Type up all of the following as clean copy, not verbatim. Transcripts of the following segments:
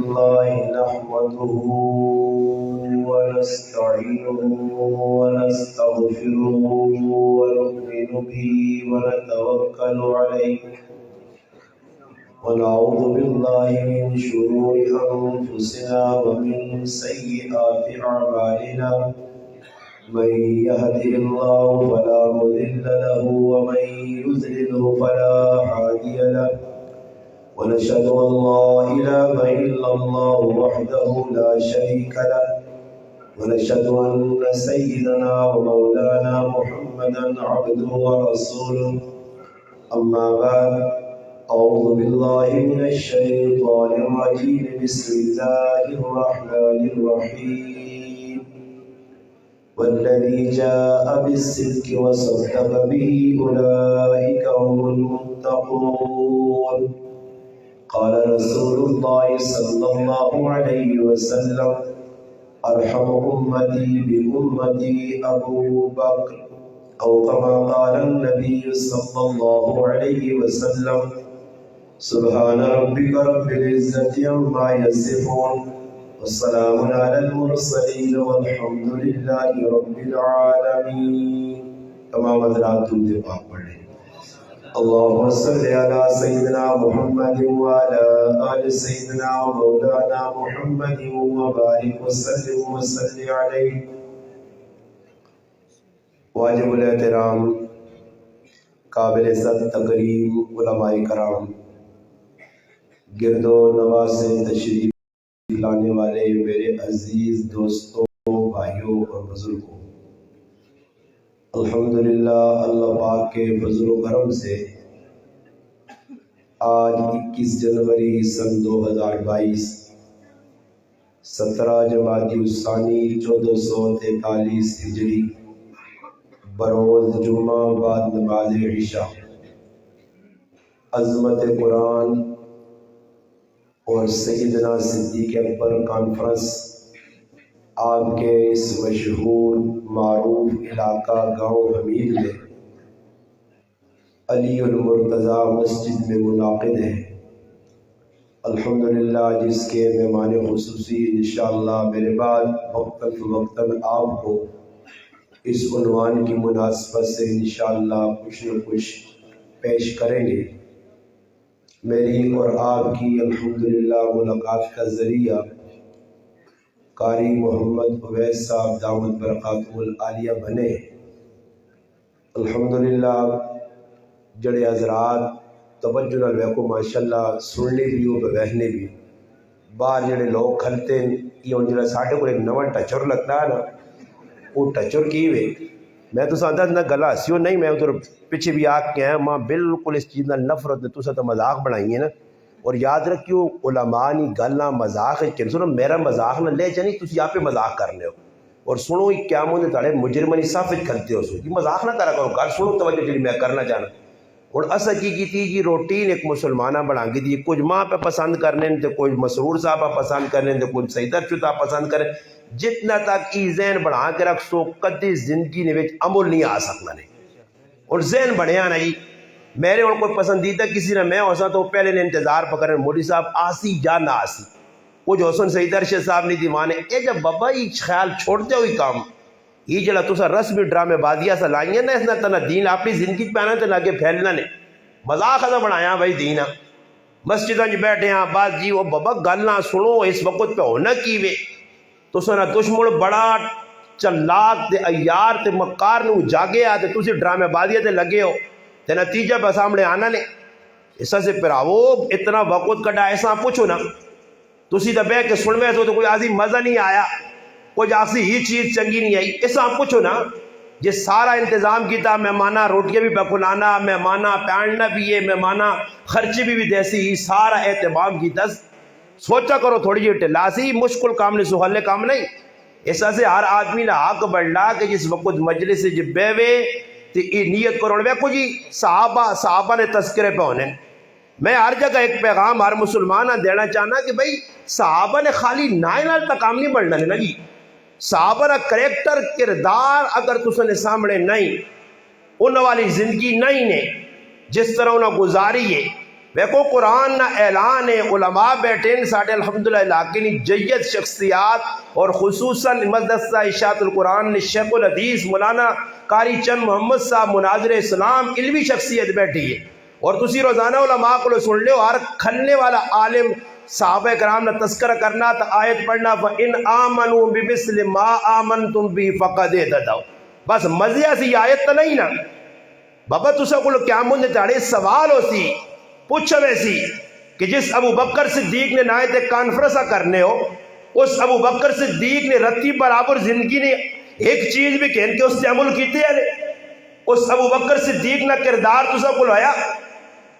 لله نحمده ونستعينه ونستغفره ونؤمن به ونتوكل عليه ونعوذ بالله من شرور أنفسنا ومن سيئات أعمالنا من يهده الله فلا مضل له ومن يضلل فلا هادي له ونشهد أن لا إله إلا الله وحده لا شريك له ونشهد أن سيدنا ومولانا محمدا عبده ورسوله أما بعد أعوذ بالله من الشيطان الرجيم بسم الله الرحمن الرحيم والذي جاء بالصدق وصدق به أولئك هم المتقون قال رسول الله صلى الله عليه وسلم أرحم أمتي بأمتي أبو بكر أو كما قال النبي صلى الله عليه وسلم سبحان ربك رب العزة عما يصفون والسلام على المرسلين والحمد لله رب العالمين تمام حضرات درود پاک پڑھ لیں اللهم صل على سيدنا محمد وعلى آل سيدنا ومولانا محمد وبارك وسلم وصل عليه واجب الاحترام قابل عزت تقریم علماء کرام گرد و نواز سے تشریف لانے والے میرے عزیز دوستوں بھائیوں اور بزرگوں الحمدللہ اللہ پاک کے فضل و کرم سے آج 21 جنوری سن 2022 17 جمادی الثانی 1443 ہجری بروز جمعہ بعد نماز عشاء عظمت قرآن اور سیدنا صدیق اکبر کانفرنس آپ کے اس مشہور معروف علاقہ گاؤں حمید میں علی المرتضیٰ مسجد میں منعقد ہے الحمدللہ جس کے مہمان خصوصی انشاءاللہ میرے بعد وقتاً فوقتاً آپ کو اس عنوان کی مناسبت سے انشاءاللہ کچھ نہ کچھ پیش کریں گے میری اور آپ کی الحمدللہ ملاقات کا ذریعہ قاری محمد اویس صاحب دامت برکاتہ العالیہ بنے الحمدللہ جڑے حضرات توجہ نال ویکھو ماشاءاللہ سننے بھی ہو بہنے بھی باہر جڑے لوگ کھلتے ہیں یہ جڑا ساڈے کو ایک نواں ٹچر لگتا ہے نا وہ ٹچر کی وے میں تو ساندا نہ گلا ہسیو نہیں میں ادھر پیچھے بھی آ کے آیا ماں بالکل اس چیز نال نفرت نے تسا تو مذاق بنائی ہے نا اور یاد رکھیو علماء نی گلاں مذاق ہے کہ سنو میرا مذاق نہ لے جانی تسی آپ پہ مذاق کرنے ہو اور سنو قیامت دے تاڑے مجرمانی صافت کھلتے ہو سو یہ مذاق نہ کرا کرو گل سنو توجہ جڑی میں کرنا چاہنا اور اسا کی تھی جی روٹین ایک مسلمانہ بنا گی تھی کچھ ماں پہ پسند کرنے تے کچھ مسرور صاحب پسند کرنے تے کچھ سیدر چتا پسند کرنے جتنا تک ای ذہن بنا کے رکھ سو کدی زندگی نے وچ عمل نہیں آ سکنا نہیں اور ذہن بنیا نا جی میرے اور کوئی پسندیدہ کسی نے میں ہوسا تو پہلے نے انتظار پکڑے مودی صاحب آسی یا نہ آسی کچھ حسن سیدر شاہ صاحب نہیں دیوانے اے جب بابا یہ خیال چھوڑتے ہوئی کام یہ جڑا تسا رسمی ڈرامے بازیاں سے لائیں نا اس نے تنا دین اپنی زندگی پہ آنا تو لگے پھیلنا نے مذاق ایسا بنایا بھائی دینا مسجدوں میں بیٹھے ہیں بات جی وہ بابا گل نہ سنو اس وقت پہ ہونا کی وے تو سنا دشمن بڑا چلاک تے ایار تے مکار نو جاگے آتے تسی ڈرامے بازیاں تے لگے ہو تے نتیجہ پہ سامنے آنا نے ایسا سے پراو اتنا وقت کٹا ایسا پوچھو نا تسی تو بے کے سن میں تو کوئی آسی مزہ نہیں آیا کوئی آسی ہی چیز چنگی نہیں آئی ایسا پوچھو نا یہ سارا انتظام کیتا مہمانہ روٹیاں بھی بکھلانا مہمانہ پہننا بھی ہے مہمانہ خرچی بھی دیسی ہی سارا اہتمام کیتا سوچا کرو تھوڑی جی ٹلاسی مشکل کام نہیں سہلے کام نہیں ایسا سے ہر آدمی نے حق بڑھلا کہ جس وقت مجلس سے جب بیوے تو یہ نیت کرو ویکو جی صحابہ نے تذکرے پہ ہونے میں ہر جگہ ایک پیغام ہر مسلمان دینا چاہنا کہ بھائی صحابہ نے خالی نائنال تک کام نہیں بڑھنا ہے نا جی صحابہ کا کریکٹر کردار اگر تسنے سامنے نہیں ان والی زندگی نہیں نے جس طرح انہیں گزاری ہے ویکو قرآن نہ اعلان ہے علماء بیٹھے ساڑھے الحمدللہ علاقے نی جید شخصیات اور خصوصاً مدرسہ اشاعت القرآن نے شیخ الحدیث مولانا قاری چند محمد صاحب مناظر اسلام علمی شخصیت بیٹھی ہے، اور تسی روزانہ علماء کو سن لے ہر کھلنے والا عالم صحابہ کرام نے تذکرہ کرنا تو آیت پڑھنا فَإِنْ آمَنُوا بِمِثْلِ مَا آمَنْتُمْ بِهِ فَقَدْ اهْتَدَوْا، بس مزیہ سی آیت تو نہیں نا بابا تسا کو قیامت دے تاڑے سوال ہو سی پوچھو ایسی کہ جس ابو بکر صدیق نے نائت کانفرنسہ کرنے ہو، اس ابو بکر صدیق نے رتی برابر زندگی نے ایک چیز بھی کہن کے اس سے عمل کیتے ہیں، اس ابو بکر صدیق نہ کردار تسا کو لایا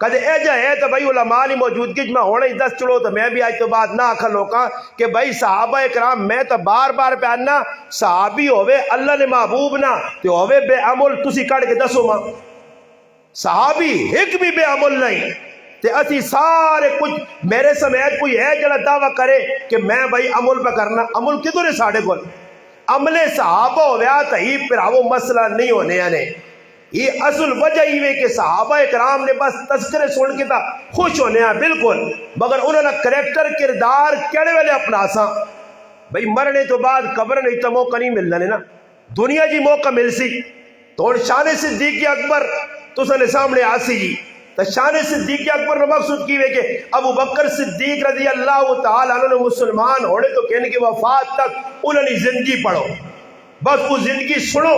کدے اے جا ہے تو بھائی علماء نے موجودگی میں ہونے ہی دس چلو تو میں بھی آج تو بات نہ آکھا لوکاں کہ بھائی صحابہ اکرام میں تو بار بار پیاننا صحابی ہوئے اللہ نے محبوب نہ تو ہوئے بے عمل تسی کڑ کے دسو ماں صحابی ایک بھی بے عمل نہیں تے اسی سارے کچھ میرے سمیت کوئی ہے جڑا دعویٰ کرے کہ میں بھائی عمل پہ کرنا عمل کدھر ہے ساڑھے کو عمل صحابہ ہویا تو ہی پھر وہ مسئلہ نہیں ہونے آنے یہ اصل وجہ ہی ہے کہ صحابہ اکرام نے بس تذکرے سن کے تا خوش ہونے ہیں بالکل، مگر انہوں نے کریکٹر کردار کیڑے والے اپنا سا بھئی مرنے تو بعد قبر نہیں تو موقع نہیں ملنا نا دنیا جی موقع مل سی تو شان صدیق اکبر تو سنے سامنے آسی جی تو شان صدیق اکبر نے مقصود کی ہے کہ ابو بکر صدیق رضی اللہ تعالیٰ عنہ نے مسلمان ہونے تو کہنے کی وفات تک انہوں نے زندگی پڑھو، بس وہ زندگی سنو،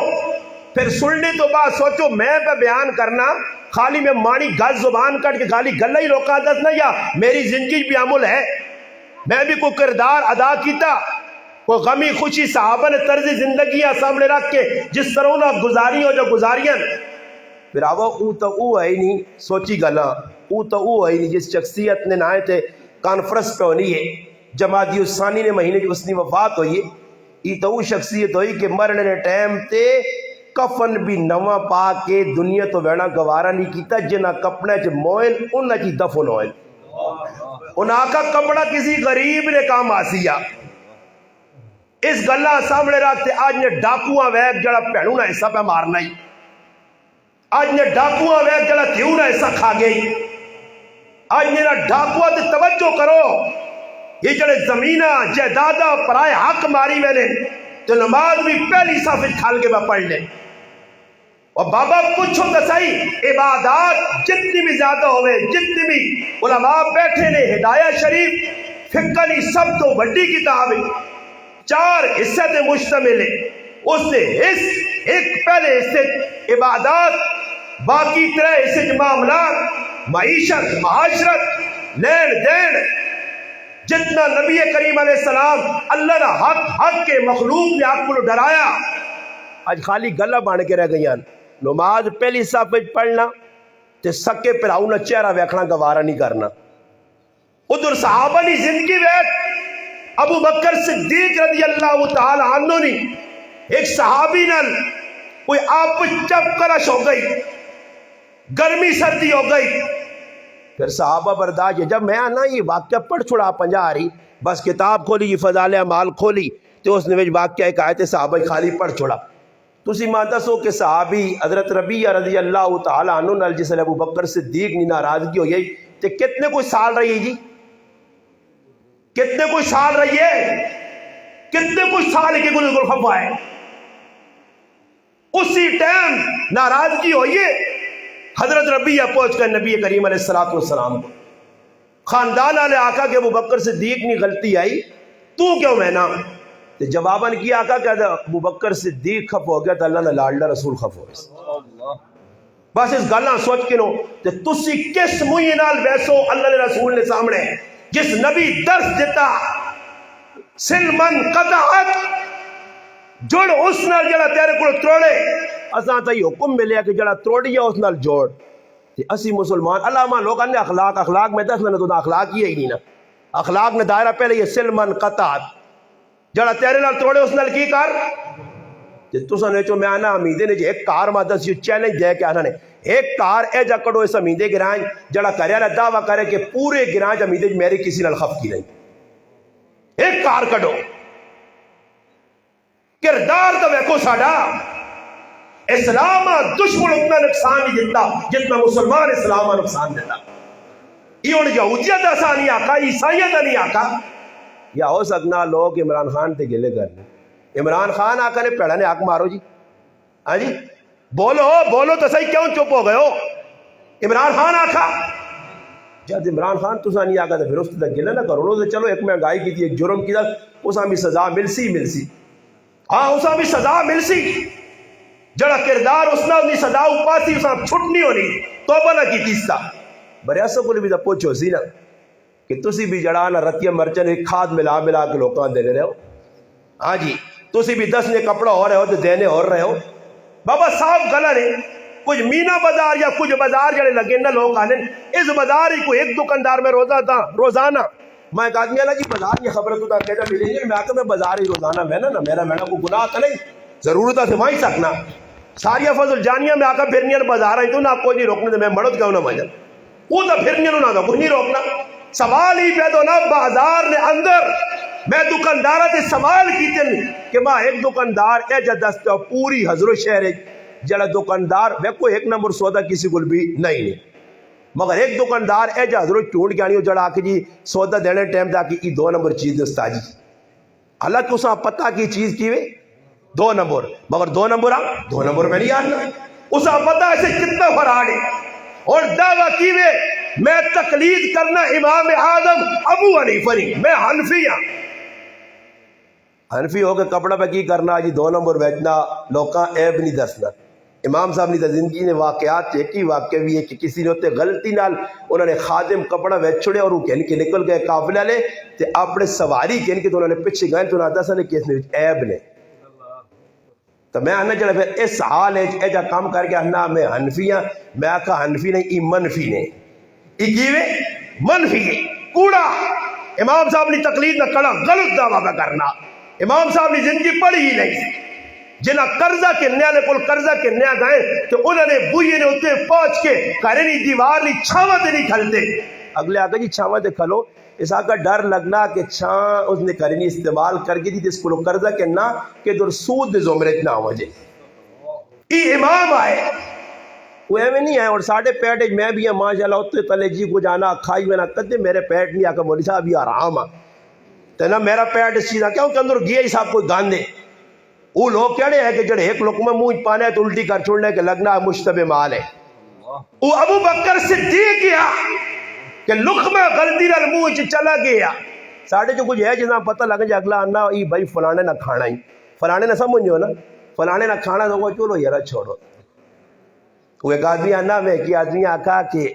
پھر سننے تو بعد سوچو میں پہ بیان کرنا خالی میں مانی گز زبان کٹ کے خالی گلہ ہی روکا دس نہ یا میری زندگی بھی عمل ہے، میں بھی کوئی کردار ادا کیتا، کوئی غمی خوشی صحابہ نے طرز زندگیاں سامنے رکھ کے جس طرح انہوں گزاری ہو جو گزاریاں پھر آوہ او تو او ہے نہیں سوچی گلا او تو او ہے نہیں جس شخصیت نے نائے تھے کانفرنس پہ ہونی ہے جمادی الثانی نے مہینے کی اس نے وفات ہوئی ہے، یہ تو او شخصیت ہوئی کہ مرنے نے ٹائم تے کفن بھی نواں پا کے دنیا تو ویڑا گوارا نہیں کیتا جنہ کپڑے چ موئن انہ چی دفن ہوئن انہاں کا کپڑا کسی غریب نے کام آسیا اس گلہ سامنے رکھتے آج نے ڈاکواں ویک جڑا پہنوں نہ ایسا پہ مارنا ہی آج نے ڈاکوہ ویک جڑا تھیوں نہ ایسا کھا گئی آج نے ڈاکوہ تے توجہ کرو یہ جڑے زمینہ جائیدادہ پرائے حق ماری میں نے تو نماز بھی پہلی صافت کھال کے میں پڑھ لیں اور بابا پوچھو تو صحیح عبادات جتنی بھی زیادہ ہوئے جتنی بھی علماء بیٹھے نے ہدایہ شریف فقہ کی سب تو بڑی کتاب ہے 4 حصے تے مشتمل ہے اس نے ایک پہلے حصے عبادات باقی 3 حصے معاملات معیشت معاشرت لین دین جتنا نبی کریم علیہ السلام اللہ نے حق کے مخلوق نے حق کو ڈرایا آج خالی گلہ بان کے رہ گئی نماز پہلی صاحب پڑھنا تے سکے پراؤنا چہرہ ویکھنا گوارا نہیں کرنا ادھر صحابہ نے زندگی ویک ابو بکر صدیق رضی اللہ تعالی عنہ نے ایک صحابی نل کوئی آپ چپ کرش ہو گئی گرمی سردی ہو گئی پھر صحابہ برداشت جب میں آنا یہ واقعہ پڑھ چھوڑا 50 رہی بس کتاب کھولی یہ فضائل اعمال کھولی تو اس نے واقعہ ایک آیت صحابہ خالی پڑھ چھوڑا تسی مانتا سو کہ صحابی حضرت ربیعہ رضی اللہ تعالی عنہ نال جس نے ابو بکر صدیق نے ناراضگی ہوئی تے کتنے کوئی سال رہی ہے جی کتنے کوئی سال رہی ہے کتنے کوئی سال کے گل خفا ہے اسی ٹائم ناراضگی ہوئی ہے حضرت ربیعہ پہنچ کر نبی کریم علیہ السلام کو خاندان والے آقا کہ ابو بکر صدیق نے غلطی آئی تو کیوں میں نا جواباً کی آقا کہ ابو بکر صدیق خف ہو گیا تو اللہ نے لاڈلا رسول خف ہو گیا بس اس گلہ سوچ کے نو کہ تسی کس موئی نال ویسو اللہ نے رسول نے سامنے جس نبی درس دیتا سلمن قطعت جوڑ اس نال جڑا تیرے کو تروڑے اساں تے حکم ملیا کہ جڑا تروڑیا اس نال جوڑ تے اسی مسلمان علامہ لوگاں نے اخلاق میں دس نے تو اخلاق ہی نہیں نا اخلاق نے دائرہ پہلے یہ سلمن قطعت جڑا تیرے نال تروڑے اس نال کی کر تے تساں نے چو میں آنا امیدے نے ایک کار ما دس یہ چیلنج دے کے آنا نے ایک کار اے جا کڑو اس امیدے گرائیں جڑا کریا نے دعویٰ کرے کہ پورے گرائیں امیدے میرے کسی نال خف کی نہیں ایک کار کڑو کردار تو ویکو ساڑا اسلام دشمن اتنا نقصان نہیں دیتا جتنا مسلمان اسلام نقصان دیتا یہ ہوں یہودیت ایسا نہیں آکا، عیسائیت نہیں آکا. یا ہو سکنا لوگ عمران خان تے گلے کرنے. عمران خان آکا نے پیڑا نے حق مارو جی. ہاں جی بولو بولو تو صحیح، کیوں چپ ہو گئے ہو؟ عمران خان آکا جب عمران خان تو نہیں آگا تو پھر اس تک گلے نہ کرو. تو چلو ایک مہنگائی کی تھی، ایک جرم کی تھا، اسا بھی سزا ملسی. ہاں اسا بھی سزا ملسی. جڑا کردار اس نے اپنی سزا پاسی اسا چھٹنی ہونی توبہ نہ کی تیستا. برے ایسا کو بھی تو پوچھو سی نا کہ تسی بھی جڑا نا رتیا مرچن ایک کھاد ملا کے لوکاں دینے رہے ہو. ہاں جی تسی بھی 10 نے کپڑا ہو رہے ہو تو دینے ہو رہے ہو. بابا صاحب گلا نے کچھ مینا بازار یا کچھ بازار جڑے لگے نا لوگ آنے اس بازار ہی کوئی ایک دکاندار میں روزانہ میں ایک آدمی آنا جی بازار یہ خبر تو کہتا ملیں گے. میں آتا میں بازار ہی روزانہ میں نا میرا کوئی گناہ تو نہیں، ضرورت ہے وہیں سکنا. ساریا فضل جانیہ میں آکا پھرنی بازار آئی تو نہ کوئی نہیں روکنے میں مرد کیوں نہ مجھے وہ تو پھرنی نہ تو کوئی نہیں روکنا. سوال ہی پیدا ہونا بازار نے اندر میں دکاندارہ تے سوال کیتے کہ ماں ایک دکاندار اے جا دستا پوری حضرت شہر جڑا دکاندار ویکو ایک نمبر سودا کسی کو بھی نہیں مگر ایک دکاندار اے جا حضرت چونٹ گانی ہو جڑا کہ جی سودا دینے ٹائم دا کہ یہ 2 نمبر چیز دستا جی. حالانکہ اسا پتہ کی چیز کی وے 2 نمبر مگر 2 نمبر میں نہیں آنا. اسا پتہ ایسے کتنا فراد ہے اور دعویٰ کی وے میں تقلید کرنا امام اعظم ابو حنیفہ نہیں، میں حنفی ہاں. حنفی ہو کے کپڑا پہ کی کرنا جی 2 نمبر بیچنا لوکاں عیب نہیں دسنا. امام صاحب نے زندگی نے واقعات ایک ہی واقعہ بھی ہے کہ کسی نے ہوتے غلطی نال انہوں نے خادم کپڑا بیچ چھڑے اور وہ کہنے کے نکل گئے قافلہ لے تے اپنے سواری کہنے کے تو انہوں نے پیچھے گئے تو انہوں نے دسا نے کس نے عیب نے. تو میں آنا چلا پھر اس حال ہے جا کام کر کے آنا میں حنفی ہاں. میں آکا حنفی نہیں ای منفی نے ای کیوے منفی ہے کوڑا. امام صاحب نے تقلید نہ کڑا غلط دعویٰ کا کرنا. امام صاحب نے زندگی پڑھی ہی نہیں. جنہ قرضہ کے نیا نے کل قرضہ کے نیا گئے تو انہوں نے بوئے نے ہوتے پہنچ کے کرنی دیوار لی چھاواں تے نہیں کھلتے. اگلے آگا جی چھاواں تے کھلو اس آگا ڈر لگنا کہ چھاں اس نے کرنی استعمال کر کے جس کو قرضہ کے نا کہ در سود دے زمرت نہ ہو جائے. ای امام آئے وہ ایویں نہیں آئے اور ساڑھے پیٹ میں بھی ہیں ماشاءاللہ ہوتے تلے جی کو جانا کھائی میں نہ کدے میرے پیٹ نہیں آکا مولی صاحب یہ آرام آ تینا میرا پیٹ اس چیزا کیوں کہ اندر گیا ہی صاحب کوئی گاندے. وہ لوگ کہڑے ہیں کہ جڑے ایک لقمہ منہ پانے تو الٹی کر چھوڑنے کے لگنا مشتبہ مال ہے. وہ ابو بکر صدیق کیا کہ لقمہ غلطی نال منہ چلا گیا. ساڑھے جو کچھ ہے جنہاں پتہ لگا جا اگلا آنا ای بھائی فلانے نہ کھانا ہی فلانے نہ سمجھو نا فلانے نہ کھانا تو وہ چلو یارا چھوڑو. وہ ایک آدمی آنا میں کی آدمی آکا کہ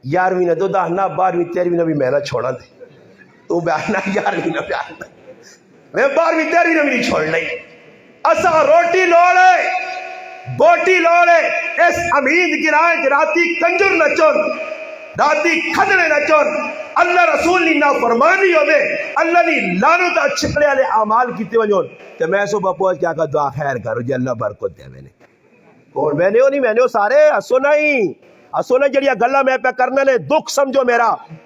11ویں نہ دو 10 نہ 12ویں 13ویں نہ بھی میں نہ چھوڑا دے تو بیانا 11ویں نہ بیانا میں 12ویں 13ویں نہ بھی نہیں چھوڑ نہیں. اسا روٹی لوڑے بوٹی لوڑے اس امید گرائے کہ راتی کنجر نہ چون راتی کھدڑے نہ چون اللہ رسول نے نافرمانی ہوئے اللہ نے لعنت چھپڑے والے اعمال کیتے ونجون تے میں صبح پہنچ کے آقا دعا خیر کرو جی اللہ برکت دے. میں نے ہو نہیں میں نے ہو سارے ہسو نہیں ہسو نہیں جڑیا گلا میں پہ کرنے لے دکھ سمجھو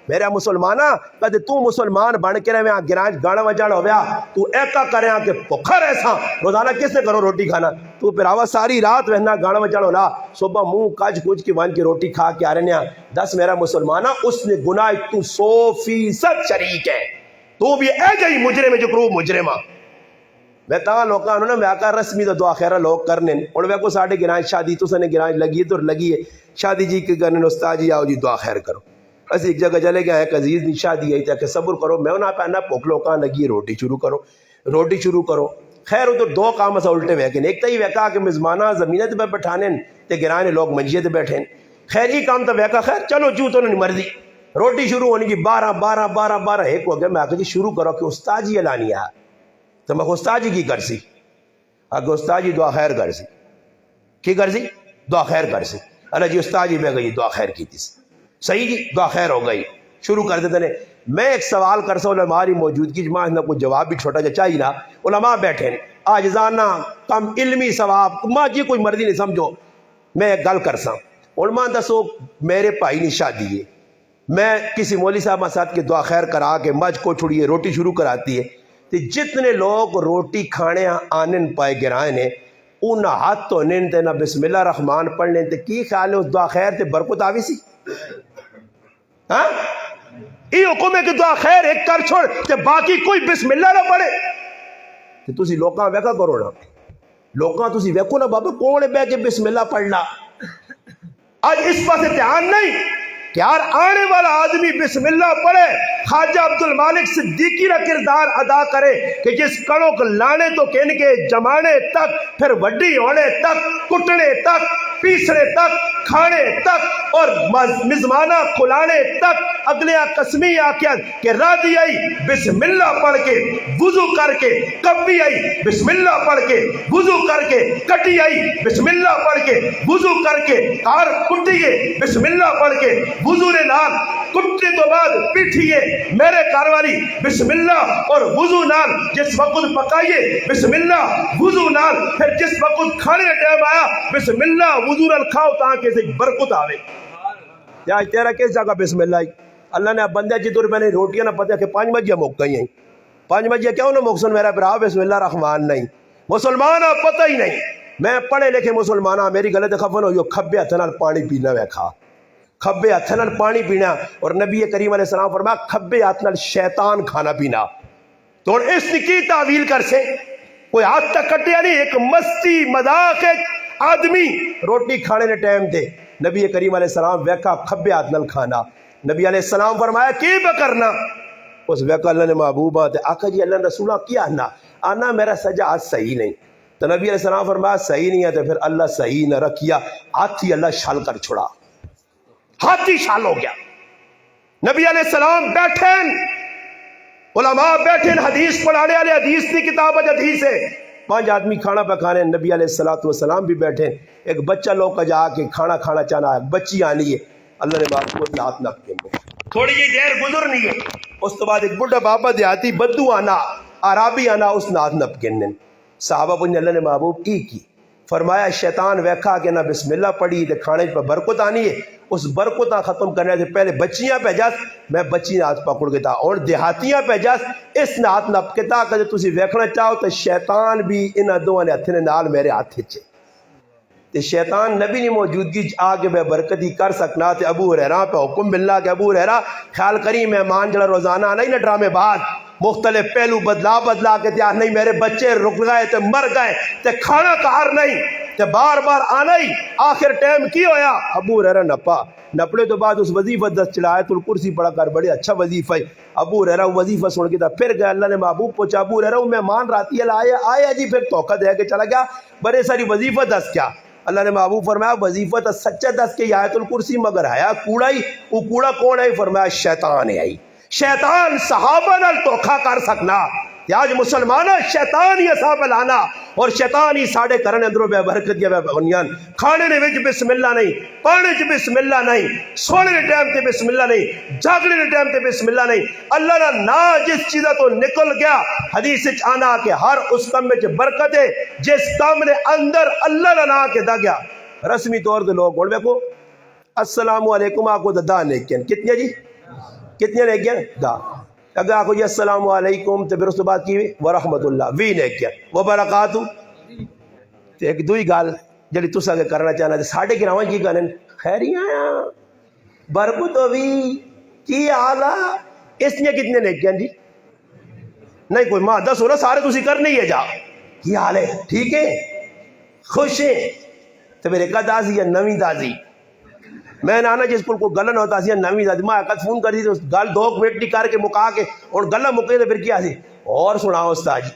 میرا مسلمانہ کدے تو مسلمان بن کے رہے ہیں گرانچ گانا وجانا ہو گیا تو ایکا کرے ہیں کہ پکھر ایسا روزانہ کس نے کرو روٹی کھانا تو پھر آواز ساری رات رہنا گانا وجانا ہو لا صبح منہ کاج کچھ کی وان کی روٹی کھا کے آ رہے ہیں. 10 میرا مسلمانہ اس نے گناہ تو 100% شریک ہے تو بھی اے جائی مجرم جو کرو مجرمہ. میں تاں لوکاں نے میں آقا رسمی تو دعا خیرہ لوگ کرنے اور میں کو ساڑھے گرائیں شادی تو سنے گرائیں لگی ہے تو لگی ہے شادی جی کے کرنے استاد جی آؤ جی دعا خیر کرو. بس ایک جگہ چلے گیا ایک عزیز نے شادی آئی تھا کہ صبر کرو میں انہاں پہ نہ پوک لوکاں لگی روٹی شروع کرو. خیر ادھر 2 کام اسا الٹے ویکن ایک تا ہی ویکا کہ مزمانہ زمینہ تے بٹھانے تے گرائیں لوگ منجیے تے بیٹھیں. خیر ہی کام تا ویکا خیر چلو جو تو نہیں مرضی روٹی شروع ہونے کی 12 ایک ہو گیا. میں آکے جی شروع کرو کہ استاد جی اعلانی آ تو میں استاد جی کی کرسی اگر استاد جی دعا خیر کرسی کی کرسی دعا خیر کرسی اللہ جی استاد جی میں گئی دعا خیر کی تھی صحیح جی دعا خیر ہو گئی شروع کر دیتے ہیں. میں ایک سوال کر سا علماء ہماری موجودگی جماع نہ کوئی جواب بھی چھوٹا جا چاہیے نا علماء بیٹھے آجزانہ کم علمی ثواب ماں جی کوئی مرضی نہیں سمجھو میں ایک گل کر سا علماء دسو میرے بھائی نے شادی ہے میں کسی مولوی صاحب ساتھ کے دعا خیر کرا کے مجھ کو چھوڑیے روٹی شروع کراتی ہے تو جتنے لوگ روٹی کھانے آنن پائے گرائے نے انہ ہاتھ تو نین تے نہ بسم اللہ الرحمن پڑھنے تے کی خیال ہے اس دعا خیر تے برکت آوی سی ہاں یہ حکم ہے کہ دعا خیر ایک کر چھوڑ تے باقی کوئی بسم اللہ نہ پڑھے تے تسی لوکاں ویکھا کرو نا لوکاں تسی ویکھو نا بابا کون بہ کے بسم اللہ پڑھنا آج اس پاسے دھیان نہیں کہ ہر آنے والا آدمی بسم اللہ پڑھے خواجہ عبد المالک صدیقی کا کردار ادا کرے کہ جس کڑوں کو لانے تو کن کے جمانے تک پھر وڈی ہونے تک کٹنے تک پیسنے تک کھانے تک اور مزمانہ کھلانے تک اگلے قسمی آکیات کہ راضی آئی بسم اللہ پڑھ کے وضو کر کے کبھی آئی بسم اللہ پڑھ کے وضو کر کے کٹی آئی بسم اللہ پڑھ کے وضو کر کے کار کٹیے بسم اللہ پڑھ کے وضو نے نال کٹنے تو بعد پیٹھیے میرے گھر والی بسم اللہ اور وضو نال جس وقت پکائیے بسم اللہ وضو نال پھر جس وقت کھانے کا ٹائم آیا بسم اللہ وضو نال کھاؤ تاکہ سے برکت آوے یا تیرا کس جگہ بسم اللہ اللہ نے بندہ جی طور میں نے روٹیاں نہ پتہ کہ 5 بجے موقع ہی ہیں 5 بجے کیوں نہ موقع میرا برا بسم اللہ الرحمن نہیں مسلمان پتہ ہی نہیں میں پڑھے لکھے مسلمان میری غلط خفن ہو کھبے ہاتھ نال پانی پینا ویکھا کھبے ہاتھ نال پانی پینا اور نبی کریم علیہ السلام فرمایا کھبے ہاتھ نال شیطان کھانا پینا تو اس کی تعویل کر سے کوئی ہاتھ تک کٹیا نہیں ایک مستی مذاق آدمی روٹی کھانے نے ٹائم دے نبی کریم علیہ السلام ویکھا کھبے ہاتھ نال کھانا نبی علیہ السلام فرمایا کی بکرنا اس ویکھا اللہ نے محبوبہ تے آقا جی اللہ رسولہ کیا آنا میرا سجا ہاتھ صحیح نہیں تو نبی علیہ السلام فرمایا صحیح نہیں ہے تو پھر اللہ صحیح نہ رکھیا ہاتھ ہی اللہ شال کر چھوڑا ہاتھ ہی شال ہو گیا نبی علیہ السلام بیٹھے علماء بیٹھے حدیث پڑھانے والے حدیث کی کتاب حدیث ہے 5 آدمی کھانا پکانے نبی علیہ السلام بھی بیٹھے ایک بچہ لوگ کا جا کے کھانا کھانا چاہنا ہے بچی آنی ہے اللہ نے بات کو ہاتھ نہ تھوڑی جی دیر گزرنی ہے اس تو بعد ایک بڑھا بابا دیہاتی بدو آنا عرابی آنا اس نے ہاتھ نہ پکڑنے صحابہ پوچھنے اللہ نے محبوب کی فرمایا شیطان ویکھا کہ نہ بسم اللہ پڑھی تے کھانے پہ برکت آنی ہے اس برکت ختم کرنے سے پہلے بچیاں پہ جاس میں بچی ہاتھ پکڑ کے تھا اور دیہاتیاں پہ جاس اس نے ہاتھ نہ پکتا کہ تسی ویکھنا چاہو تو شیطان بھی انہاں دو نے ہتھ نے نال میرے ہاتھ کھچے تے شیطان نبی نے موجودگی آگے بے برکتی کر سکنا تے ابو ہریرہ پہ حکم ملنا کہ ابو ہریرہ خیال کری مہمان جڑا روزانہ آنا ہی نہ ڈرامے بعد مختلف پہلو بدلا کے تیار نہیں میرے بچے رک گئے تے مر گئے تے کھانا کار نہیں تے بار بار آنا ہی آخر ٹائم کی ہویا ابو ہریرہ نپڑے تو بعد اس وظیفہ 10 چلایا تو کرسی پڑا کر بڑے اچھا وظیفہ ہے ابو ہریرہ وظیفہ سن کے تھا پھر گیا اللہ نے محبوب پوچھا ابو ہریرہ مہمان راتی آیا جی پھر توقع دے کے چلا گیا بڑے ساری وظیفہ 10 کیا اللہ نے محبوب فرمایا وظیفہ تو سچا 10 کے آیت الکرسی مگر آیا کوڑا ہی وہ کوڑا کون ہے فرمایا شیطان ہے آئی شیطان صحابہ نال دھوکھا کر سکنا آج مسلمانہ شیطان ہی صاحب لانا اور شیطان ہی ساڑے کرنے اندروں بے برکت یا بے بنیان کھانے نے وچ بسم اللہ نہیں پانے چ بسم اللہ نہیں سونے نے ٹائم تے بسم اللہ نہیں جاگنے نے ٹائم تے بسم اللہ نہیں اللہ کا نا جس چیزہ تو نکل گیا حدیث وچ آنا کہ ہر اس کام میں برکت ہے جس کام نے اندر اللہ کا نا کے دا گیا رسمی طور تے لوگ بول دیکھو السلام علیکم آپ کو دا نیکیاں کتنی جی کتنی نیکیاں دا اگر آپ کو جی السلام علیکم تو پھر اس کے بعد کی ورحمت اللہ وی نیکیاں وبرکاتہ تو ایک دوئی گال جڑی تسا کے کرنا چاہنا ہے ساڑھے گراواں کی کرن خیریاں برکت ہوئی کی آلہ اس نے کتنے نیکیاں جی نہیں کوئی ماں 10 ہو رہا سارے تسی کرنے ہی ہے جا کی حال ہے ٹھیک ہے خوش ہے تو پھر ایک دازی یا نویں دازی میں نانا جس کو گلن ہوتا سی نویں دازی ماں ایک فون کر دی تو گل 2 منٹ نکار کے مکا کے اور گلہ مکے تو پھر کیا سی اور سناؤ استاد جی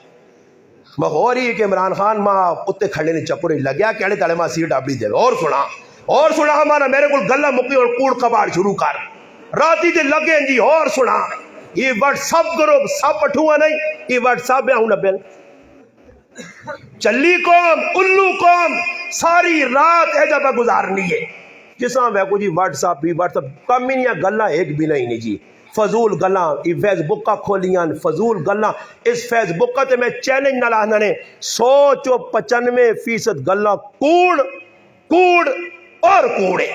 میں اور ہی کہ عمران خان ماں کتے کھڑے نے چپڑے لگیا کہنے تالے ماں سیٹ اپنی دے اور سنا ہمارا میرے کو گلہ مکی اور کوڑ کباڑ شروع کر راتی دے لگے جی اور سنا یہ واٹس ایپ گروپ سب پٹھوا نہیں یہ واٹس ایپ ہے ہوں نبیل چلی قوم الو قوم ساری رات ہے جب گزارنی ہے جس طرح میں کو جی واٹس ایپ بھی واٹس ایپ کم ہی نہیں گلا ایک بھی نہیں جی فضول گلاں یہ فیس بک کا کھولیاں فضول گلاں اس فیس بک کا تے میں چیلنج نہ لانا نے 195% گلاں کوڑ اور کوڑے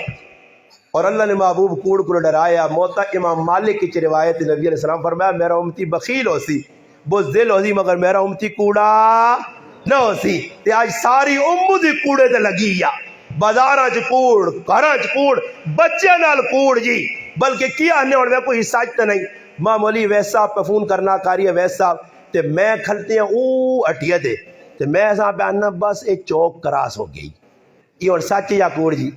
اور اللہ نے محبوب کوڑ کو ڈرایا موتا امام مالک کی روایت نبی علیہ السلام فرمایا میرا امتی بخیل ہو سی بزدل ہو سی مگر میرا امتی کوڑا نہ ہو سی تے آج ساری امتی کوڑے تے لگی یا بازاراں چ کوڑ گھراں چ کوڑ بچے نال کوڑ جی بلکہ کیا نے اور کوئی ساجتا نہیں معمولی ویس صاحب پہ فون کرنا کاری ہے ویس صاحب تے میں کھلتے ہیں او اٹھیا دے تے میں ایسا پہ آنا بس ایک چوک کراس ہو گئی یہ اور سچ یا کوڑ جی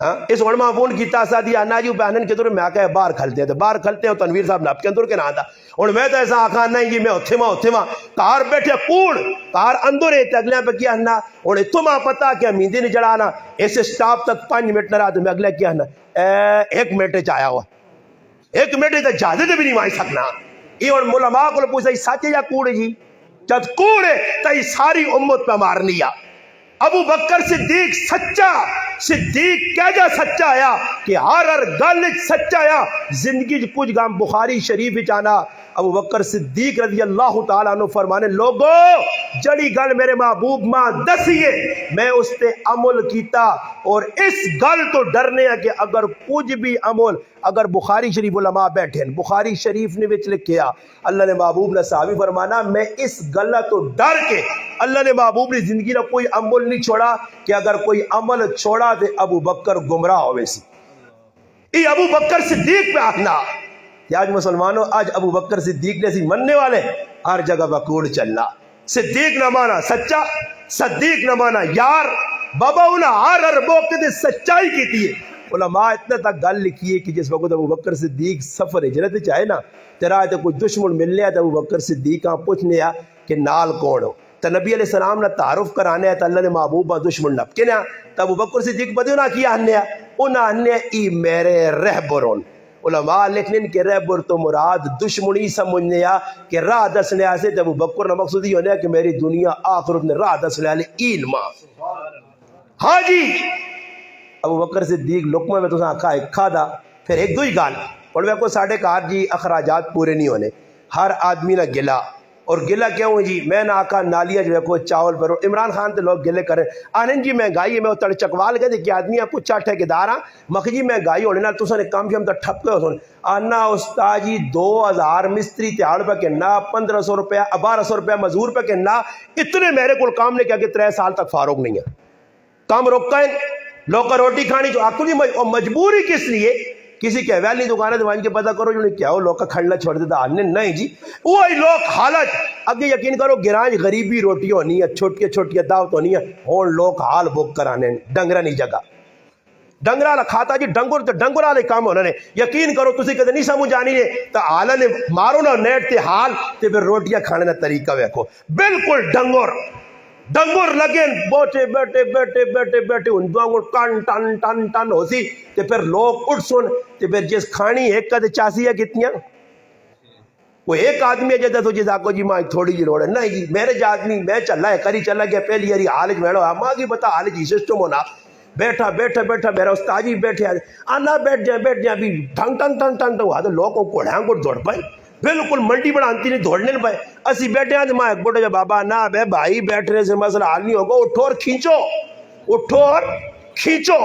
اس علماء فون کیتا سا دی آنا جی پہنن کے دور میں آکا ہے باہر کھلتے ہیں تو باہر کھلتے ہیں تنویر صاحب نپ کے اندر کے نہ دا اور میں تو ایسا آکھا نہیں جی میں اتھے ماں کار بیٹھے کوڑ کار اندر ہے اگلے پہ کیا ہنا اور اتھو ماں پتا کہ امیندی نہیں جڑانا ایسے سٹاپ تک 5 منٹ نہ رہا تو میں اگلے کیا ہنا 1 منٹ چاہیا ہوا 1 منٹ تو جادے بھی نہیں مائی سکنا یہ اور علماء کو پوچھا سچ یا کوڑ جی جب کوڑ ہے تو یہ ساری امت پہ مارنی ہے ابو بکر صدیق سچا صدیق کیا جا سچا آیا کہ ہر گل سچا آیا زندگی کچھ گام بخاری شریف چانا ابو بکر صدیق رضی اللہ تعالیٰ عنہ فرمانے لوگو جڑی گل میرے محبوب ماں دسیے میں اس پہ عمل کیتا اور اس گل تو ڈرنے ہیں کہ اگر کچھ بھی عمل اگر بخاری شریف علماء بیٹھے ہیں بخاری شریف نے وچ لکھیا اللہ نے محبوب نے صحابی فرمانا میں اس گل تو ڈر کے اللہ نے محبوب نے زندگی نہ کوئی عمل نہیں چھوڑا کہ اگر کوئی عمل چھوڑا دے ابو بکر گمراہ ہوئے سی یہ ابو بکر صدیق پہ آنا کہ آج مسلمانوں آج ابو بکر صدیق نے سی مننے والے ہر جگہ بکوڑ چلنا صدیق نہ مانا سچا صدیق نہ مانا یار بابا انہاں ہر موقع دے سچائی کی تھی علماء اتنا تک گل لکھی ہے کہ جس وقت ابو بکر صدیق سفر ہجرت چاہے نا تیرا تو کوئی دشمن ملنے ہے تو ابو بکر صدیق کا پوچھنے ہے کہ نال کون ہو تو نبی علیہ السلام نے تعارف کرانے ہے تو اللہ نے محبوب دشمن نپ کے نا تو ابو بکر صدیق بدیو نہ کیا ہنے انہاں نے ای میرے رہبرون علماء لکھنے کہ رہبر تو مراد دشمنی سمجھنے کہ راہ دسنے سے ابو بکر نہ مقصود یہ ہونے کہ میری دنیا آخرت نے راہ دسنے والے علم ہاں جی ابو بکر صدیق لقمہ میں تو آکھا ایک کھادا پھر ایک دو ہی گال اور میں کو ساڑھے کار جی اخراجات پورے نہیں ہونے ہر آدمی نہ گلا اور گلا کیوں ہے جی میں نہ آکھا نالیہ جو ہے کو چاول پر عمران خان تے لوگ گلے کریں آنن جی مہنگائی ہے میں تڑ چکوال گئے تھے کہ آدمی آپ کو چاٹھے کے دارا مخجی مہنگائی ہونے نا تو سنے کام بھی ہم تا ٹھپ کے ہو آنا استاجی 2000 مستری تیار پہ کہنا 1500 روپیہ 1200 روپیہ مزور پہ کہنا اتنے میرے کو کام نے کیا کہ 3 سال تک فاروق نہیں ہے کام روکتا ہے لوگ کا روٹی کھانی جو آپ کو نہیں مجبوری کس لیے کسی کے ویلی دکانیں دوائیں کے پتہ کرو جو کیا ہو لوگ کا کھڑنا چھوڑ دیتا آنے نہیں جی وہی لوگ حالت اگے یقین کرو گرانج غریبی روٹی ہونی ہے چھوٹی دعوت ہونی ہے اور لوگ حال بک کرانے ڈنگرہ نہیں جگہ ڈنگرہ نہ کھاتا جی ڈنگر تو ڈنگر والے کام ہونا نے یقین کرو تسی کدے نہیں سمجھ آنی نے تو آلہ نے مارو نہ نیٹ تے حال تے پھر روٹیاں کھانے نہ طریقہ ویکھو بالکل ڈنگر لگے بیٹھے ان دعاوں ٹن ہوتی تے پھر لوگ اٹھ سن تے پھر جس کھانی ایک کا تے چاسی ہے کتنیاں وہ ایک آدمی ہے جیسے تو جیسا کو جی ماں تھوڑی جی لوڑ ہے نہیں جی میرے جی آدمی میں چلا ہے کری چلا گیا پہلی یاری حالج بیڑو ماں کی بتا حالج ہی سسٹم ہونا بیٹھا میرا استاجی بیٹھے آنا بیٹھ جائیں بھی ٹھنگ ہوا تو لوگوں کو ڈھانگ کو دوڑ پائے بالکل منڈی بڑھانتی نہیں دوڑنے نہیں پائے اسی بیٹھے ہیں تو ماں ایک بوٹا جا بابا نا بے بھائی بیٹھنے سے مسئلہ حال نہیں ہوگا اٹھو اور کھینچو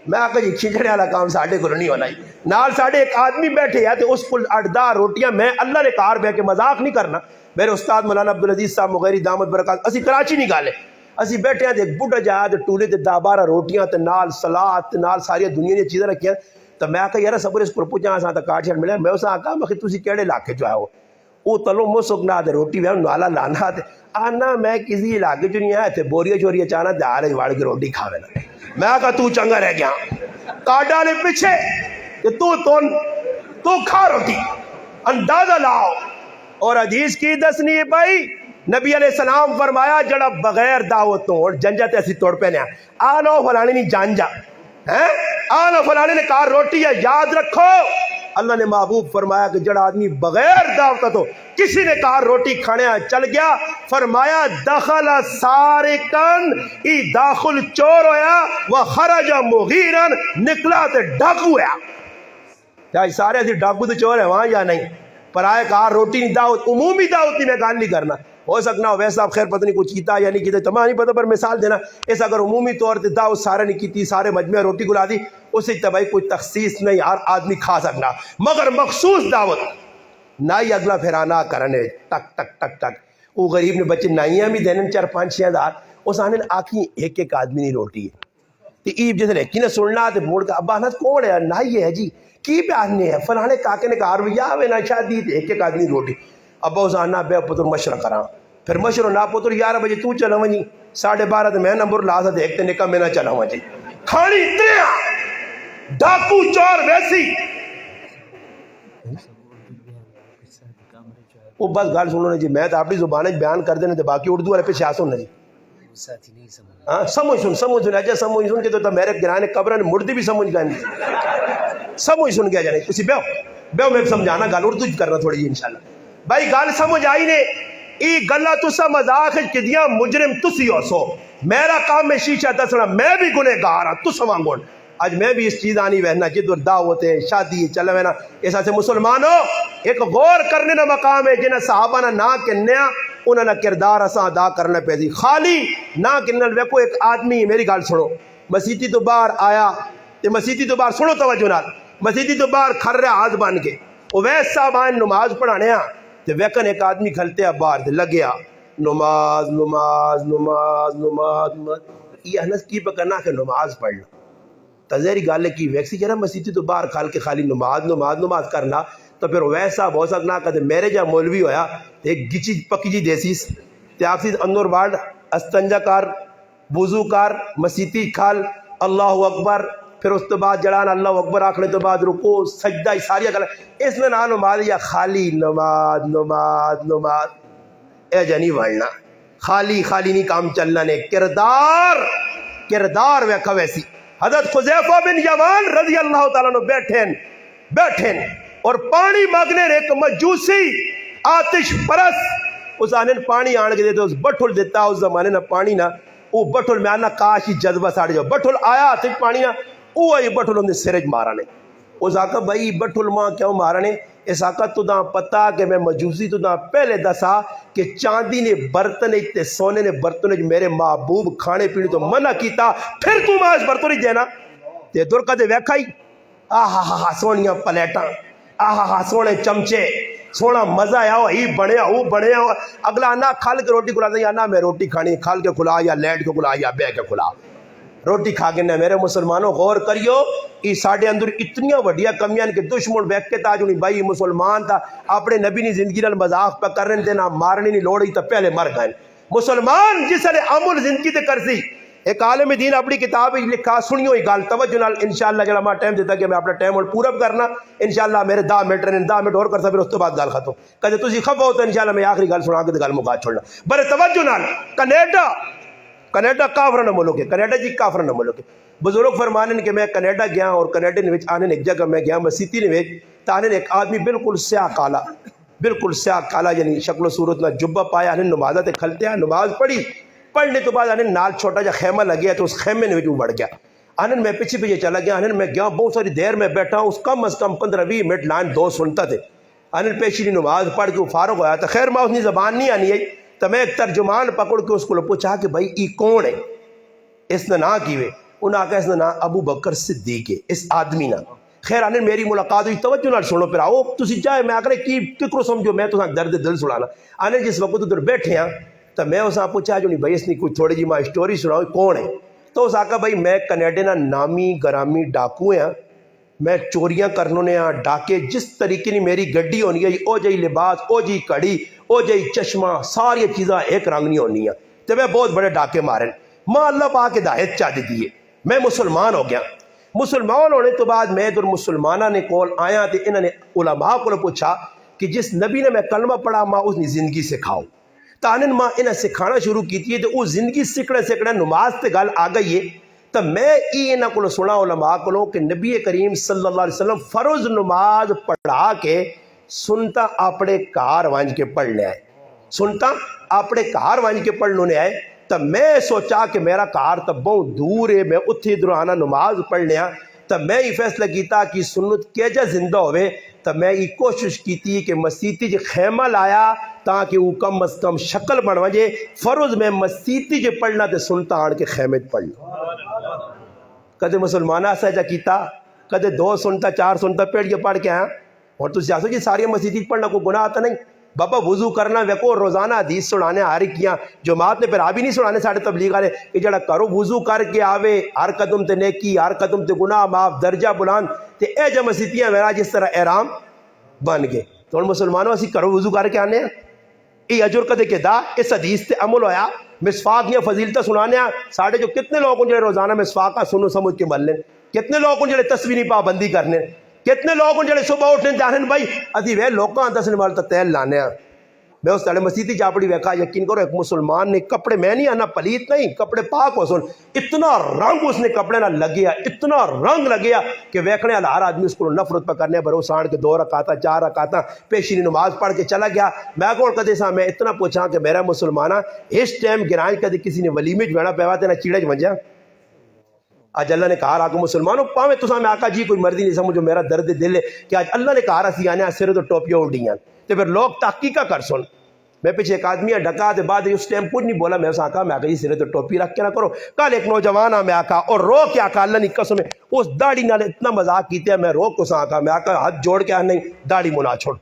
میں آکا جی کھینچنے والا کام ساڑھے کو نہیں ہونا ہی نال ساڑھے ایک آدمی بیٹھے یا تو اس کو 8-10 روٹیاں میں اللہ نے کار بے کے مذاق نہیں کرنا میرے استاد مولانا عبدالعزیز صاحب مغیری دامت برکات اسی کراچی نہیں گالے اسی بیٹھے ہیں ایک بڑھا جا تے ٹولے تے 10-12 روٹیاں تے نال سلاد تے نال ساری دنیا دی چیزیں رکھیاں تو میں آکا یار سبر اس پر پوچھا اساں تے کاٹ چھڑ ملے میں اساں آکا مخی تسی کیڑے علاقے جو آئے ہو او تلو مسکنا تے روٹی وے نالا لانا تے آنا میں کسی علاقے جو نہیں آیا تے بوریاں چوریاں چانا تے آلے واڑ کے روٹی کھاوے نا میں آکا تو چنگا رہ گیا کاٹا لے پیچھے کہ تو کھا روٹی اندازہ لاؤ اور حدیث کی دسنی ہے بھائی نبی علیہ السلام فرمایا جڑا بغیر دعوت توڑ جنجا تے اسی توڑ پہ نیا آنو فلانے نہیں جانجا آنو فلانے نے کہا روٹی ہے یاد رکھو اللہ نے محبوب فرمایا کہ جڑا آدمی بغیر دعوت تو کسی نے کہا روٹی کھانے چل گیا فرمایا دخل سارقن ای داخل چور ہویا وخرج مغیرن نکلا تے ڈاکو ہوا کیا سارے ایسی ڈاکو تے چور ہے وہاں یا نہیں پر آئے کہا روٹی نہیں دعوت عمومی دعوت نہیں میں کہا نہیں کرنا ہو سکنا ہو ویسا صاحب خیر پتہ نہیں کچھ کیتا یا نہیں کیتا تمہیں نہیں پتہ پر مثال دینا اس اگر عمومی طور تے دعوت سارے نہیں کیتی سارے مجمع روٹی گلا دی اسے تباہی کوئی تخصیص نہیں ہر آدمی کھا سکنا مگر مخصوص دعوت نہ ہی اگلا پھرانا کرنے ٹک وہ غریب نے بچے نائیاں بھی دینے 4-5-6 ہزار اس آنے آکھی ایک آدمی نہیں روٹی ہے تے ایب جیسے لیکی نہ سننا تے موڑ کا ابا نت کون ہے نائی ہے جی کی بیاننے ہے فلانے کاکے نے کہا رویا وے نہ شادی ایک ایک آدمی روٹی ابا اسانا بے پتر مشرق کراں پھر مشرق نہ پتر 11 بجے تو چلا ونی 12:30 تے میں نمبر لا سا دیکھتے نکا میں نہ چلا ونی کھانی اتنے ڈاکو چور ویسی وہ بس گل سنو جی میں تو اپنی زبان بیان کر دینا باقی اردو والے پیچھے آسن جی سمجھ سن اچھا سمجھ سن کے تو میرے گرانے قبرن مردی بھی سمجھ گئے سمجھ سن گیا جانے اسی بیو میں سمجھانا گل اردو کرنا تھوڑی جی انشاءاللہ بھائی گل سمجھ آئی نے ای گلا تسا مذاق کدیاں مجرم تسی ہو سو میرا کام میں شیشہ دسنا میں بھی گنہگار ہاں تس وانگون آج میں بھی اس چیز آنی وہنا جدور دعوت ہے شادی چل وہنا ایسا سے مسلمانوں ایک غور کرنے نا مقام ہے جنہیں صحابہ نا کنیا انہوں نے کردار اساں ادا کرنا پہ دی خالی نہ کنن ویکو ایک آدمی میری گل سنو مسیتی تو باہر آیا تے مسیتی تو باہر سنو توجہ نال مسیتی تو باہر کھر رہا ہاتھ بن کے اویس صاحب آئیں نماز پڑھانے ہاں تے ویکن ایک آدمی کھلتے ہیں باہر تے لگیا نماز نماز نماز نماز نماز یہ انس کی پکڑنا کہ نماز پڑھنا تذیری گالے کی ویکسی جرہ مسیتی تو باہر کھال کے خالی نماز نماز نماز کرنا تو پھر ویسا بہت سکنا کہتے میرے جہاں مولوی ہویا تے ایک گچی پکی جی دیسیس تے آکسیس اندر وارڈ استنجا کار وضو کار مسیتی کھال اللہ اکبر پھر اس تو بعد جڑان اللہ اکبر آکھنے تو بعد رکو سجدہ ساری اگر اس میں نہ نماز یا خالی نماز نماز نماز اے جنی وڑنا خالی خالی نہیں کام چلنا نے کردار ویکھا ویسی حضرت خزیفہ بن یمان رضی اللہ تعالیٰ نے بیٹھیں اور پانی مانگنے ایک مجوسی آتش پرس اس آنے پانی آن کے دیتے اس بٹھل دیتا اس زمانے نہ پانی نہ وہ بٹھل میں آنا کاشی جذبہ ساڑھ جاؤ بٹھل آیا آتش پانی نہ وہ آئی بٹھل انہیں سرج مارانے اس آقا بھائی بٹھل ماں کیوں مارانے اس آقا تو دا پتا کہ میں مجوسی تو دا پہلے دسا کہ چاندی نے برتن تے سونے نے برتن میرے محبوب کھانے پینے تو منع کیتا پھر تو ماں اس برتن ہی دینا تے دور کا دے ویکھائی آہا ہا سونیاں پلیٹاں آہا ہا سونے چمچے سونا مزہ آیا ہی بڑھیا وہ بڑھیا اگلا آنا کھال کے روٹی کھلا دیں آنا میں روٹی کھانی کھال کے کھلا یا لیٹ کے کھلا یا بے کے کھلا روٹی کھا کے نہ میرے مسلمانوں غور کریو یہ ساڑھے اندر اتنیاں وڈیا کمیاں کہ دشمن بیک کے تاج انہیں بھائی مسلمان تھا اپنے نبی نے زندگی نال مذاق پہ کر رہے تھے نہ مارنے نہیں لوڑی تو پہلے مر گئے مسلمان جس نے عمل زندگی تے کر سی ایک عالم دین اپنی کتاب لکھا سنیو ہی گال توجہ نال انشاءاللہ جڑا میں ٹائم دیتا کہ میں اپنا ٹائم اور پورا کرنا انشاءاللہ میرے 10 منٹ رہنے 10 منٹ اور کر سا پھر اس تو بعد گال ختم کہتے تسی خفا ہوتا انشاءاللہ میں آخری گال سنا کے گال مکا چھوڑنا برے توجہ نال کینیڈا کافرانہ ملک ہے کینیڈا جی کافرانہ ملک ہے بزرگ فرمانے کہ میں کینیڈا گیا اور کینیڈا نے آنے ایک جگہ میں گیا مسیتی نے تانے ایک آدمی بالکل سیاہ کالا یعنی شکل و صورت نہ جبہ پایا انہیں نمازہ تے کھلتے ہیں نماز پڑھنے تو بعد انہیں نال چھوٹا جا خیمہ لگیا تو اس خیمے نے بڑھ گیا انہیں میں پیچھے چلا گیا انہیں میں گیا بہت ساری دیر میں بیٹھا ہوں اس کم از کم 15-20 منٹ لائن 2 سنتا تھے انہیں پیشی نماز پڑھ کے وہ فارغ ہویا تو خیر میں اس نے زبان نہیں آنی ہے تو میں ایک ترجمان پکڑ کے اس کو پوچھا کہ بھائی ای کون ہے اس نے نہ کیوے انہاں کہا اس نے نہ ابو بکر صدیق ہے اس آدمی نہ خیر انہیں میری ملاقات ہوئی توجہ نہ سنو پھر آؤ تسی چاہے میں آکرے کی ککرو سمجھو میں تو درد دل سنانا انہیں جس وقت ادھر بیٹھے ہیں تو میں اس آپ پوچھا جو نہیں بھائی اس نے کوئی تھوڑی جی ماں اسٹوری سناؤ کون ہے تو اس آقا بھائی میں کینیڈا نا نامی گرامی ڈاکو ہیں میں چوریاں کرنے ہیں ڈاکے جس طریقے کی میری گڈی ہونی ہے او جائی لباس او جی کڑی او جائی چشمہ ساری چیزاں ایک رنگ نہیں ہونی ہیں تو میں بہت بڑے ڈاکے مارن ماں اللہ پاک ہدایت چاہ دیتی ہے میں مسلمان ہو گیا مسلمان ہونے تو بعد میں ادھر مسلمانہ نے کول آیا تو انہوں نے علماء کو پوچھا کہ جس نبی نے میں کلمہ پڑھا ماں اس نے زندگی سکھاؤ تانن ماں انہیں سکھانا شروع کی ہے تو وہ زندگی سکڑے نماز تے گل آ گئی ہے تو میں انہوں کو سنا علماء کو کہ نبی کریم صلی اللہ علیہ وسلم فرض نماز پڑھا کے سنتا اپنے کار وانج کے پڑھنے آئے سنتا اپنے کار وانج کے پڑھنے آئے تو میں سوچا کہ میرا کار تو بہت دور ہے میں اتھی ادھر آنا نماز پڑھنے آ تو میں یہ فیصلہ کیتا کہ سنت کیجا زندہ ہوئے تو میں یہ کوشش کیتی کہ مسیتی جی خیمہ لایا تاکہ وہ کم از کم شکل بن وجے فرض میں مسیتی جی پڑھنا تے سنتا آن کے خیمے پڑھنا کدے مسلمانہ سہجا کیتا کدے 2 سنتا 4 سنتا پیڑ کے پڑھ کے آیا اور تو سیاسو جی ساری مسیتی پڑھنا کوئی گناہ آتا نہیں بابا وضو کرنا ویکو روزانہ حدیث سنانے ہر کیاں جماعت نے پھر آ بھی نہیں سنانے ساڑھے تبلیغ والے کہ جڑا کرو وضو کر کے آوے ہر قدم تے نیکی ہر قدم تے گناہ معاف درجہ بلند تے اے جا مسیتیاں میرا جس طرح احرام بن گئے. تو ہن مسلمانوں اسی کرو وضو کر کے آنے ہیں یہ اجر کدے کے دا اس حدیث تے عمل ہویا مسواک یا فضیلتہ سنانے ہیں. ساڑھے جو کتنے لوگ ہیں جو روزانہ مسواک کا سنو سمجھ کے مل لیں, کتنے لوگ ہیں جو تسبیح نہیں پابندی کرنے, کتنے لوگ ہیں جو صبح اٹھنے جانے بھائی ادھی وے لوگوں دسنے والا تیل لانے ہیں. میں اس تڑے مسیحی چاپڑی ویکھا یقین کرو ایک مسلمان نے کپڑے میں نہیں آنا پلیت نہیں کپڑے پاک ہو سن اتنا رنگ اس نے کپڑے نہ لگیا اتنا رنگ لگیا کہ ویکھنے والا ہر آدمی اس کو نفرت پہ کرنے بھروسہ آن کے 2 رکعتاں 4 رکعتاں پیشینی نماز پڑھ کے چلا گیا. میں کون کدے سا میں اتنا پوچھا کہ میرا مسلمانہ اس ٹائم گرائیں کدے کسی نے ولیمے جانا پیوا تے نہ چیڑے ونجا. آج اللہ نے کہا رہا کہ مسلمانوں پاویں تساں میں آقا جی کوئی مرضی نہیں سمجھو میرا درد دل ہے کہ آج اللہ نے کہا رہا سی آنے سر تو ٹوپیاں اڑیاں تے پھر لوگ تحقیقہ کر سن. میں پیچھے ایک آدمی ڈکا تے بعد اس ٹائم کچھ نہیں بولا. میں اس آقا میں آقا جی سرے تو ٹوپی رکھ کے نہ کرو. کل ایک نوجوان میں آقا اور رو کے آقا اللہ نے قسم اس داڑھی نال اتنا مذاق کیتے ہیں میں رو کو سا آقا میں آقا ہاتھ جوڑ کے نہیں داڑھی منا چھوڑ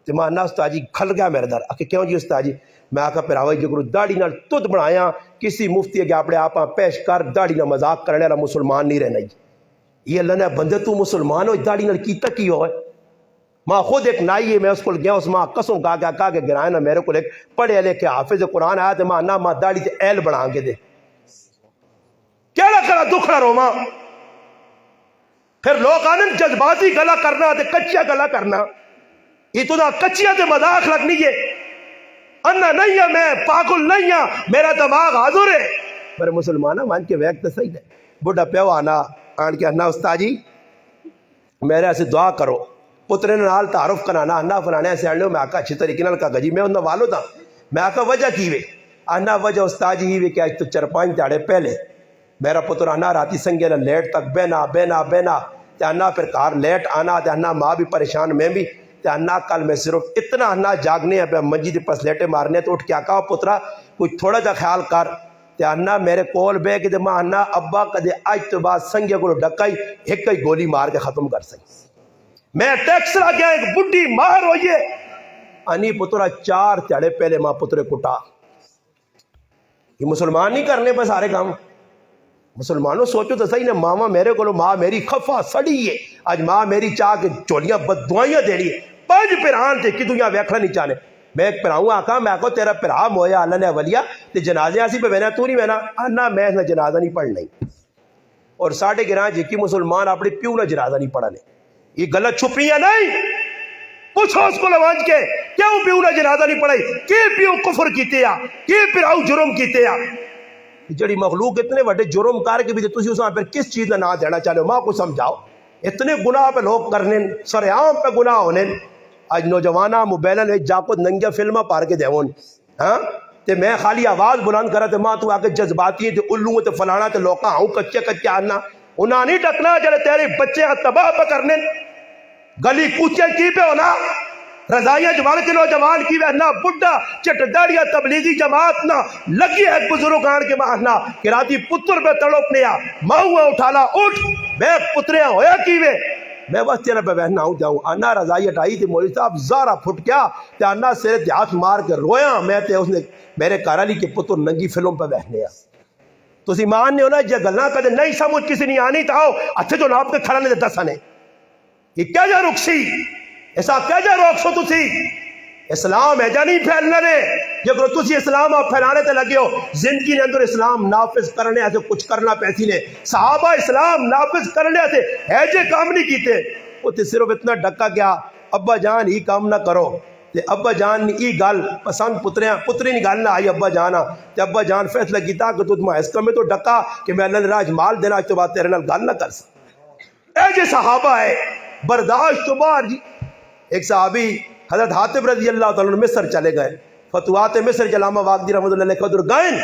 تے میں انا استاد جی کھل گیا میرے در آکے کیوں جی استاد جی میں آقا پھر آوائی جو کرو داڑھی نال تد بنایا کسی مفتی ہے کہ اپنے آپاں پیش کر داڑھی نال مذاق کرنے والا مسلمان نہیں رہنا. یہ اللہ نے بندے تو مسلمان ہو داڑھی نال کیتا کی ہوئے. ماں خود ایک نائی ہے میں اس کو گیا اس ماں قسم کہا کہ گرائے نا میرے کو ایک پڑھے لے کے حافظ قرآن آیا تے ماں نہ ماں داڑھی تے ایل بنا کے دے کیا نہ کرا دکھ نہ رو ماں. پھر لوگ آنے جذباتی گلا کرنا تے کچیا گلا کرنا یہ تو دا کچیا تے مذاق لگنی ہے. انا نہیں ہے میں پاگل نہیں ہاں میرا دماغ حاضر ہے. میرے مسلمانہ مان کے ویک تے صحیح ہے بڑھا پیو آنا آن کے انا استاد جی میرے ایسے دعا کرو پترے نال تعارف کرانا انا فلانے ایسے آنے میں آقا اچھی طریقے نال کہا جی میں انہوں والو تھا میں آقا وجہ کی وے انا وجہ استاد جی وے کہ آج تو 4-5 دیہڑے پہلے میرا پتر انا راتی سنگے نہ لیٹ تک بہنا تے انا پھر کار لیٹ آنا تے انا ماں بھی پریشان میں بھی تے انا کل میں صرف اتنا انا جاگنے ہیں پہ منجی دے پاس لیٹے مارنے تو اٹھ کے آقا پترا کوئی تھوڑا جا خیال کر تے انا میرے کول بے کہ ماں انا ابا کدے آج تو بعد سنگے کو ڈکائی ایک ہی گولی مار کے ختم کر سکی. میں ٹیکس لا گیا ایک بڈی ماہر ہوئیے انی پترا 4 دیہڑے پہلے ماں پترے کٹا. یہ مسلمان نہیں کرنے پہ سارے کام. مسلمانوں سوچو تو صحیح نے ماما میرے کو ماں میری خفا سڑی ہے آج ماں میری چاہ کے چولیاں بد دعائیاں دے رہی ہے 5 پران تھے کہ دنیا ویکھنا نہیں چاہنے. میں ایک پراؤں آقا میں آقا تیرا پرا مویا اللہ نے ولیہ تے جنازے آسی پہ وینا تو نہیں وینا انا میں نہ جنازہ نہیں پڑھ نہیں. اور ساڑھے گران جی کی مسلمان اپنے پیو نہ جنازہ نہیں پڑھنے. یہ غلط چھپیاں نہیں پوچھو اس کو لوانج کے کیوں پیو نہ جنازہ نہیں پڑھائی کی پیو کفر کیتے یا کی پراؤ جرم کیتے یا. جڑی مخلوق اتنے وڈے جرم کر کے بھی تسی اساں پھر کس چیز کا نام دینا چاہتے ہو ماں کو سمجھاؤ. اتنے گناہ پہ لوگ کرنے سر عام پہ گناہ ہونے. آج نوجوانہ موبائل میں جا کو ننگیا فلمہ پار کے دیون ہاں تے میں خالی آواز بلند کرا تے ماں تو آ کے جذباتی تے الوں تے فلانا تے لوکاں ہوں کچے آنا انہاں نہیں ڈکنا جڑے تیرے بچے تباہ پہ کرنے گلی کوچے کی پہ ہونا رضائیاں جوان کے نوجوان کی وے نہ بڈھا چٹ داڑیاں تبلیغی جماعت نہ لگی ہے بزرگ آن کے ماہنا کہ راتی پتر پہ تڑپنے آ ماہوہ اٹھالا اٹھ بے پتریاں ہویا کی وے میں بس تیرا پہ بہنا ہوں جاؤں انا رضائی اٹھائی تھی مولی صاحب زارہ پھٹ کیا تے انا سیرے تے ہاتھ مار کے رویا میں تے اس نے میرے کارالی کے پتر ننگی فلم پہ بہنے آ. تو اسی مان نے ہونا جے گلنا کدے نہیں سمجھ کسی نہیں آنی تاؤ اچھے جو ناپ کے کھڑا نے دس آنے یہ کیا جا رکسی ایسا کیا جا روک سو تسی اسلام ہے جا نہیں پھیلنا نے جب تسی اسلام آپ پھیلانے تے لگے ہو زندگی نے اندر اسلام نافذ کرنے ایسے کچھ کرنا پیسی نے صحابہ اسلام نافذ کرنے ایسے ایجے کام نہیں کیتے وہ تے صرف اتنا ڈکا گیا ابا جان ہی کام نہ کرو تے ابا جان ای گل پسند پتری نہیں گل نہ آئی ابا جانا تے ابا جان فیصلہ کیتا کہ تو اس کم میں تو ڈکا کہ میں اللہ نے راج مال دینا اس تو بعد تیرے نال گل نہ کر سکتا ایجے صحابہ ہے برداشت تو باہر جی. ایک صحابی حضرت حاتب رضی اللہ تعالیٰ مصر چلے گئے فتوات مصر علامہ واقدی رحمۃ اللہ علیہ قدر گائن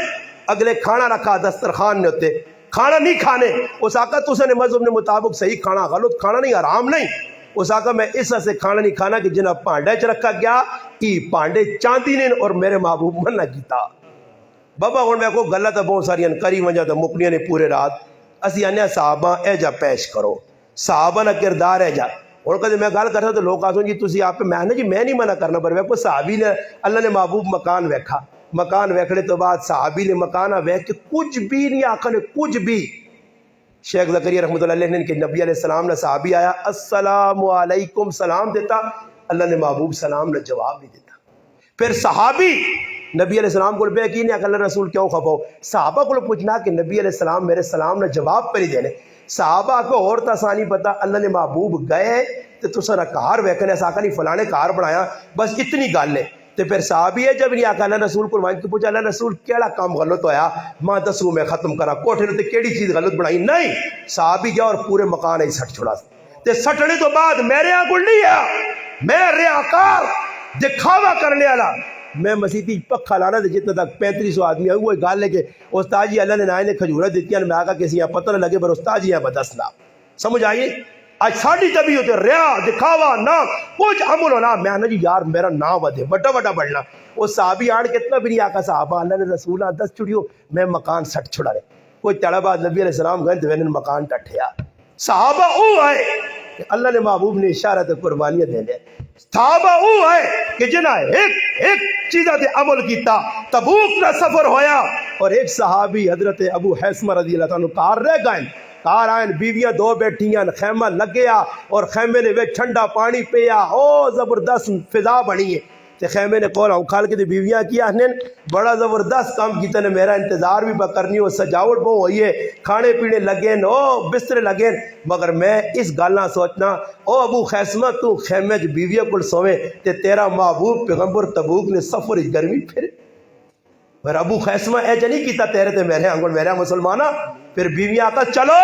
اگلے کھانا رکھا دسترخوان نے ہوتے کھانا نہیں کھانے اس آقا تو نے مذہب نے مطابق صحیح کھانا غلط کھانا نہیں حرام نہیں اس آقا میں اس سے کھانا نہیں کھانا کہ جنہ پانڈے چ رکھا گیا ای پانڈے چاندی نے اور میرے محبوب منع کیتا. بابا ہوں میں کو غلط بہت ساری کری وجہ تو مکنیاں نے پورے رات اسی آنے صحابہ اے جا پیش کرو صحابہ نہ کردار ہے جا اور کدے میں گل کرتا تو لوگ آسوں جی تسی آپ میں نا جی میں نہیں منع کرنا پر ویکو صحابی نے اللہ نے محبوب مکان ویکھا مکان ویکھنے تو بعد صحابی نے مکانہ ویکھ کے کچھ بھی نہیں آخر کچھ بھی شیخ زکریا رحمۃ اللہ علیہ نے کہ نبی علیہ السلام نے صحابی آیا السلام علیکم سلام دیتا اللہ نے محبوب سلام نے جواب نہیں دیتا پھر صحابی نبی علیہ السلام کو بے کی نہیں اللہ رسول کیوں خفاؤ صحابہ کو پوچھنا کہ نبی علیہ السلام میرے سلام نے جواب پہ نہیں دینے صحابہ کو اور تسانی پتا اللہ نے محبوب گئے تو تسا نہ کار ویکھنے ایسا نہیں فلانے کار بنایا بس اتنی گل ہے تو پھر صحابی ہے جب نہیں آکا اللہ رسول کو مانگ کے پوچھا اللہ رسول کیڑا کام غلط ہویا ماں دسوں میں ختم کرا کوٹھے نے کیڑی چیز غلط بنائی نہیں صحابی گیا اور پورے مکان ہی سٹ چھڑا تے سٹنے تو بعد میرے آنکھ نہیں ہے میں ریاکار دکھاوا کرنے والا میں مسیحی پکھا لانا دے جتنا تک 3500 آدمی ہے وہ گال لے کے استاد جی اللہ نے نائے نے کھجورہ دیتی ہیں میں آگا کسی یہاں پتہ نہ لگے پر استاد جی یہاں بدسنا سمجھ آئیے آج ساڑھی طبی ہوتے ریا دکھاوا نام کچھ عمل ہونا میں آنا جی یار میرا نام ودے بڑا بڑا بڑھنا وہ صحابی آڑ کتنا بھی نہیں آقا صحابہ اللہ نے رسولہ 10 چھڑیو میں مکان سٹ چھڑا رہے کوئی تڑا بعد نبی علیہ السلام گئے تو میں نے مکان ٹٹھیا صحابہ او آئے کہ اللہ نے محبوب نے اشارہ تے قربانیاں دے لے صحابہ او آئے کہ جنہ ایک چیزہ تے عمل کیتا تبوک کا سفر ہویا اور ایک صحابی حضرت ابو حیثمہ رضی اللہ تعالیٰ کار رہ گئے کار آئین بیویاں 2 بیٹھیاں خیمہ لگیا اور خیمے نے ٹھنڈا پانی پیا او زبردست فضا بنی ہے تے خیمے نے کول ہوں کھال کے تے بیویاں کیا نے بڑا زبردست کام کیتا نے میرا انتظار بھی کرنی ہو سجاوٹ بہت ہوئی ہے کھانے پینے لگے او بسترے لگے مگر میں اس گالاں سوچنا او ابو خیسمہ تو خیمے جو بیویاں کل سویں تے تیرا محبوب پیغمبر تبوک نے سفر گرمی پھر پھر ابو خیسمہ اے جنی کیتا تیرے تے میرے انگل میرے مسلمانہ پھر بیویاں آتا چلو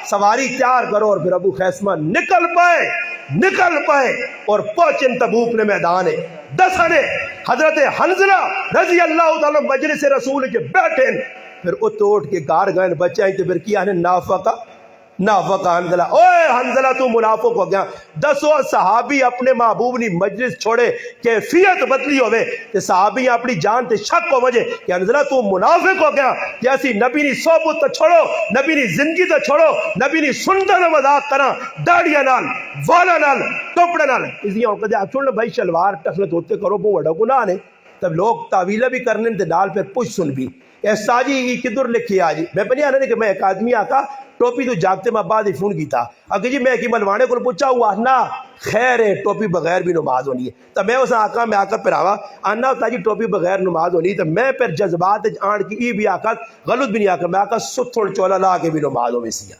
سواری تیار کرو اور پھر ابو خیسمہ نکل پائے اور پہنچن تبوک نے میدان ہے دسانے حضرت حنظلہ رضی اللہ تعالیٰ مجلس رسول کے بیٹھیں پھر اتوٹ کے گار گئن بچائیں تو پھر کیا ہے نافقہ حنظلہ اوے حنظلہ تو منافق ہو گیا 10 صحابی اپنے محبوب نی مجلس چھوڑے کیفیت بدلی ہوئے کہ صحابی اپنی جان تے شک ہو مجھے کہ حنظلہ تو منافق ہو گیا کہ ایسی نبی نی صحبت تو چھوڑو نبی نی زندگی تو چھوڑو نبی نی سنتا نہ مذاق کرا داڑیاں نال والا نال کپڑے نال اسی ہوں کہتے آپ چھوڑنا بھائی شلوار ٹکنے دھوتے کرو بہت بڑا گناہ نے تب لوگ تعویلہ بھی کرنے تے ڈال پہ پوچھ سن بھی ایسا جی کدھر لکھی آجی میں پہلے آنے کہ میں ایک آدمی آکا ٹوپی تو جاگتے میں بعد ہی فون کی تھا اگر جی میں ایک ملوانے کو پوچھا ہوا نا خیر ہے ٹوپی بغیر بھی نماز ہونی ہے تو میں اس آقا میں آکر پھر آوا آنا ہوتا جی ٹوپی بغیر نماز ہونی تو میں پھر جذبات آن کی ای بھی آکا غلط بھی نہیں آکا میں آکا ستھوڑ چولا لا کے بھی نماز ہو ویسی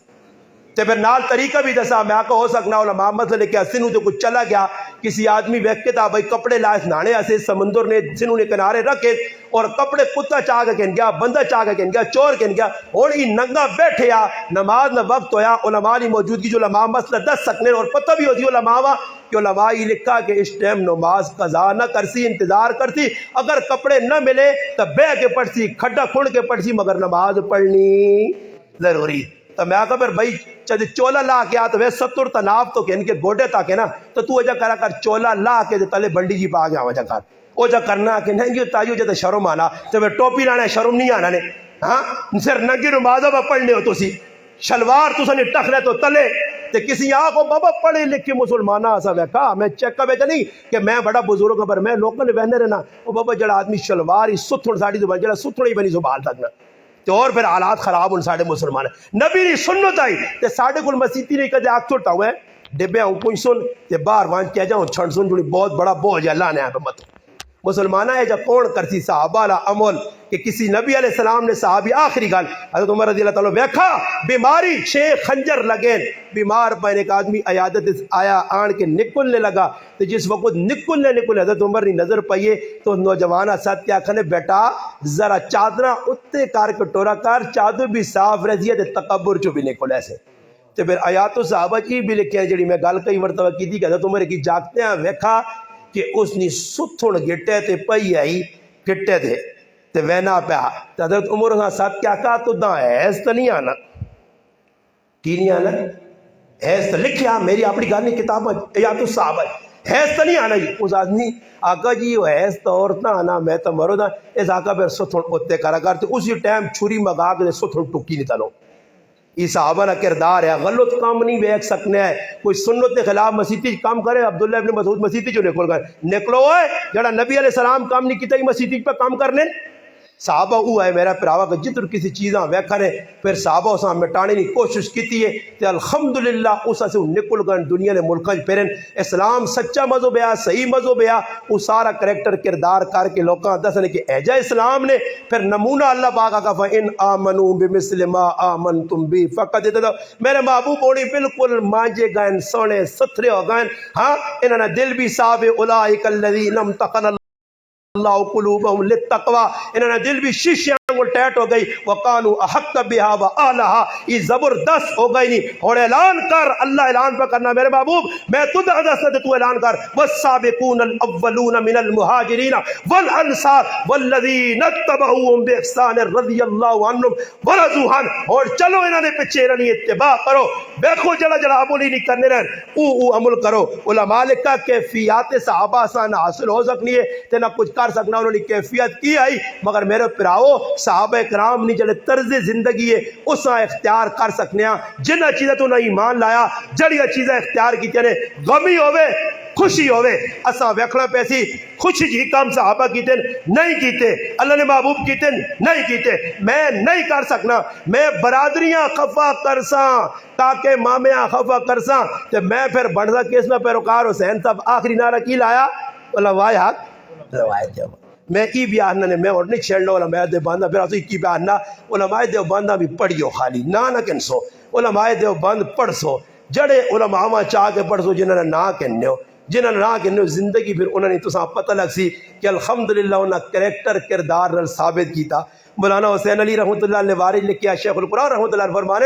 تو پھر نال طریقہ بھی دسا میں آکا ہو سکنا علماء مسئلے کہ سنوں تو کچھ چلا گیا کسی آدمی ویکھے تھا بھائی کپڑے لائے نانے ایسے سمندر نے سنوں نے کنارے رکھے اور کپڑے کتا چاہ کے کہن گیا بندہ چاہ کے کہن گیا چور کہن گیا اور ہی ننگا بیٹھے یا نماز نہ وقت ہویا علماء کی موجودگی جو علماء مسئلہ دس سکنے اور پتہ بھی ہوتی علماء کہ علماء یہ لکھا کہ اس ٹائم نماز قضا نہ کرسی انتظار کرتی اگر کپڑے نہ ملے تو بہ کے پڑھسی کھڈا کھڑ کے پڑھسی مگر نماز پڑھنی ضروری تو میں آکا پھر بھائی چاہتے چولا لا کے آتا وے 70 تناب تو کہ ان کے گوڑے تاکہ نا تو تو اجا کرا کر چولا لا کے تلے بنڈی جی پا گیا وجہ کر او جا کرنا کہ نہیں جو تاجو جاتے شرم آنا تو پھر ٹوپی لانا شرم نہیں آنا نے ہاں سر ننگی نمازہ با پڑھنے ہو تو سی شلوار تو سنی ٹکھ رہے تو تلے تے کسی آنکھوں بابا پڑھے لکھے مسلمانہ آسا ویکا میں چیک کا بیچا نہیں کہ میں بڑا بزرگ ہوں پر میں لوگوں نے بہنے رہنا وہ بابا جڑا آدمی شلوار ہی ستھوڑ ساڑی تو جڑا ستھوڑ ہی بنی زبال تک نا تو اور پھر حالات خراب ان ساڑھے مسلمان ہیں نبی نے سنت آئی تے ساڑھے کل مسیحی نہیں کہتے آگ چھوٹا ہوئے ڈبے ہوں کوئی سن تے بار وان کیا جاؤں چھنڈ سن جوڑی بہت بڑا بوجھ ہے اللہ نے آپ مت مسلمانہ ہے جا کون کرتی صحابہ لا عمل کہ کسی نبی علیہ السلام نے صحابی آخری گال حضرت عمر رضی اللہ تعالیٰ ویکھا بیماری 6 خنجر لگیں بیمار پہنے ایک آدمی عیادت آیا آن کے نکلنے لگا تو جس وقت نکلنے حضرت عمر نے نظر پائیے تو نوجوانہ ساتھ کیا کھنے بیٹا ذرا چادرہ اتے کار کے ٹورا کار چادر بھی صاف رہی ہے تکبر چو بھی نکل ایسے تو پھر آیات و صحابہ کی بھی لکھے ہیں جڑی میں گال کئی مرتبہ کی تھی کہ حضرت عمر کی جاگتے ہیں ویکھا کہ اس نے ستھوڑ گٹے تے پئی آئی گٹے تھے تے وینا پہ تو حضرت عمر ہاں ساتھ کیا کہا تو دا ایس تو نہیں آنا کی نہیں آنا ایس تو لکھیا میری اپنی گانی کتاب یا تو صحابہ ایس تو نہیں آنا جی اس آدمی آقا جی وہ ایس تو عورت نہ آنا میں تو مرو دا اس آقا پھر ستھوڑ اتے کرا کرتے اسی ٹائم چھری مگا کے ستھوڑ ٹکی نہیں تلو یہ صحابہ کا کردار ہے. غلط کام نہیں ویکھ سکنا ہے. کوئی سنت کے خلاف مسیتی کام کرے. عبداللہ ابن مسعود مسیتی جو نکل گئے, نکلو ہوئے جڑا نبی علیہ السلام کام نہیں کیتا مسیتی پہ کام کرنے. صحابہ وہ ہے میرا پراوا کہ جتر کسی چیزاں ویکھنے پھر صحابہ اساں مٹانے کی کوشش کیتی ہے تے الحمدللہ اساں سے نکل گئے دنیا نے ملکاں پھرن. اسلام سچا مذہب ہے, صحیح مذہب ہے. وہ سارا کریکٹر کردار کر کے لوکاں دسنے کہ ایجا اسلام نے. پھر نمونہ اللہ پاک کا فَإِنْ آمَنُوا بِمِثْلِ مَا آمَنْتُمْ بِهِ فَقَدْ اهْتَدَوْا. میرے محبوب ہونے بالکل مانجے گئے, سونے ستھرے ہو گئے. ہاں انہوں نے دل بھی صاف ہے. اولئک الذین امتحن اللہ قلوبہم للتقوی. انہوں نے دل بھی شیشیاں کو ٹیٹ ہو گئی. وقالوا احق بها واہلها. یہ زبردست ہو گئی نہیں. اور اعلان کر, اللہ اعلان پہ کرنا میرے محبوب, میں تجھے حدث تو اعلان کر. والسابقون الاولون من المہاجرین والانصار والذین اتبعوهم باحسان رضی اللہ عنہم ورضوا عنہ. اور چلو انہوں نے پیچھے انہوں نے اتباع کرو. دیکھو جڑا جڑا عمل نہیں کرنے رہن او عمل کرو. علماء لکھا کیفیات صحابہ آسان حاصل ہو سکنی ہے تے نہ کچھ کر سکنا. انہوں نے کیفیت کی آئی مگر میرے پراؤ صحابہ کرام نے جڑے طرز زندگی ہے اساں اختیار کر سکنے ہیں. جنہ چیزیں تو نہ ایمان لایا, جڑیاں چیزیں اختیار کی نے, غمی ہوئے خوشی ہوئے, اساں ویکھنا پیسی خوشی جی کام صحابہ کیتے نہیں کیتے, اللہ نے محبوب کیتے نہیں کیتے. میں نہیں کر سکنا. میں برادریاں خفا کرساں تاکہ مامیاں خفا کرساں تے میں پھر بندا کس میں پیروکار حسین صاحب آخری نعرہ کی لایا علماء حق روایت جب میں کی بیانہ نے میں اور نہیں چھیڑنا علماء دیوبند پھر اسے کی بیانہ علماء دیوبند بھی پڑھیو خالی نہ کنسو. علماء دیوبند پڑھ سو جڑے علماء ما چاہ کے پڑھ سو جنہاں نے نہ کہنیو جنہاں نے نہ کہنیو زندگی پھر انہوں نے تساں پتہ لگ سی کہ الحمدللہ انہاں کریکٹر کردار نال ثابت کیتا. مولانا حسین علی رحمۃ اللہ علیہ وارث لکھیا شیخ القرآن رحمۃ اللہ علیہ فرمانے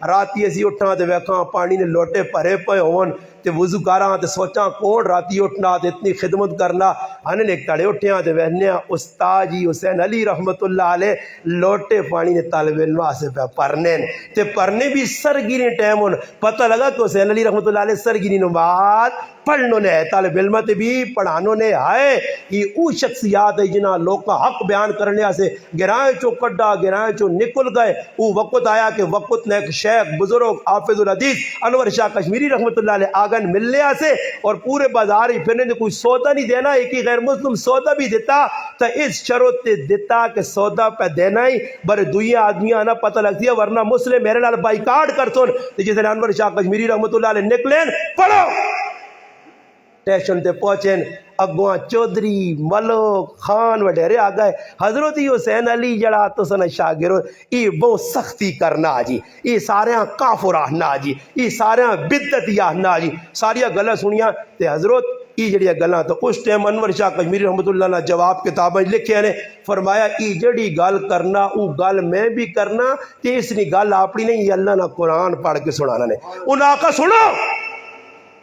راتی اسی اٹھاں تے ویکھاں پانی نے لوٹے بھرے پے ہون تے وضو کراں تے سوچاں کون راتی اٹھنا تے اتنی خدمت کرنا. ہن ایک تڑے اٹھیاں تے وہنیاں استاد جی حسین علی رحمۃ اللہ علیہ لوٹے پانی نے طالب علم واسطے پہ پڑھنے تے پڑھنے بھی سرگیری ٹائم ہون. پتہ لگا کہ حسین علی رحمۃ اللہ علیہ سرگیری نماز پڑھنوں نے طالب علم تے بھی پڑھانوں نے آئے. یہ او شخصیات ہے جنہاں لوگ کا حق بیان کرنے سے گرائیں چو کڈا گرائیں چو نکل گئے. او وقت آیا کہ وقت نے ایک شیخ بزرگ حافظ الحدیث انور شاہ کشمیری رحمۃ اللہ علیہ آگن ملنے سے اور پورے بازار ہی پھرنے نے کوئی سودا نہیں دینا. ایک ہی غیر مسلم سودا بھی دیتا تو اس شرط دیتا کہ سودا پہ دینا ہی بر دوئی آدمیاں نہ پتہ لگتی ہے ورنہ مسلم میرے نال بائیکاٹ کرتون. جس نے انور شاہ کشمیری رحمۃ اللہ علیہ نکلیں پڑھو ٹیشن تے پہنچیں اگواں چودھری ملک خان وڈیرے آ گئے. حضرت حسین علی جڑا تو سن شاگرد یہ بہت سختی کرنا جی, یہ سارے کافر آہنا جی, یہ سارے بدعت آہنا جی. ساریا گلاں سنیاں تے حضرت یہ جڑی گلاں تو اس ٹائم انور شاہ کشمیری رحمۃ اللہ نے جواب کتابیں لکھے نے فرمایا یہ جڑی گل کرنا وہ گل میں بھی کرنا تے اس نے گل اپنی نہیں اللہ نے قرآن پڑھ کے سنانا نے. انہاں آقا سنو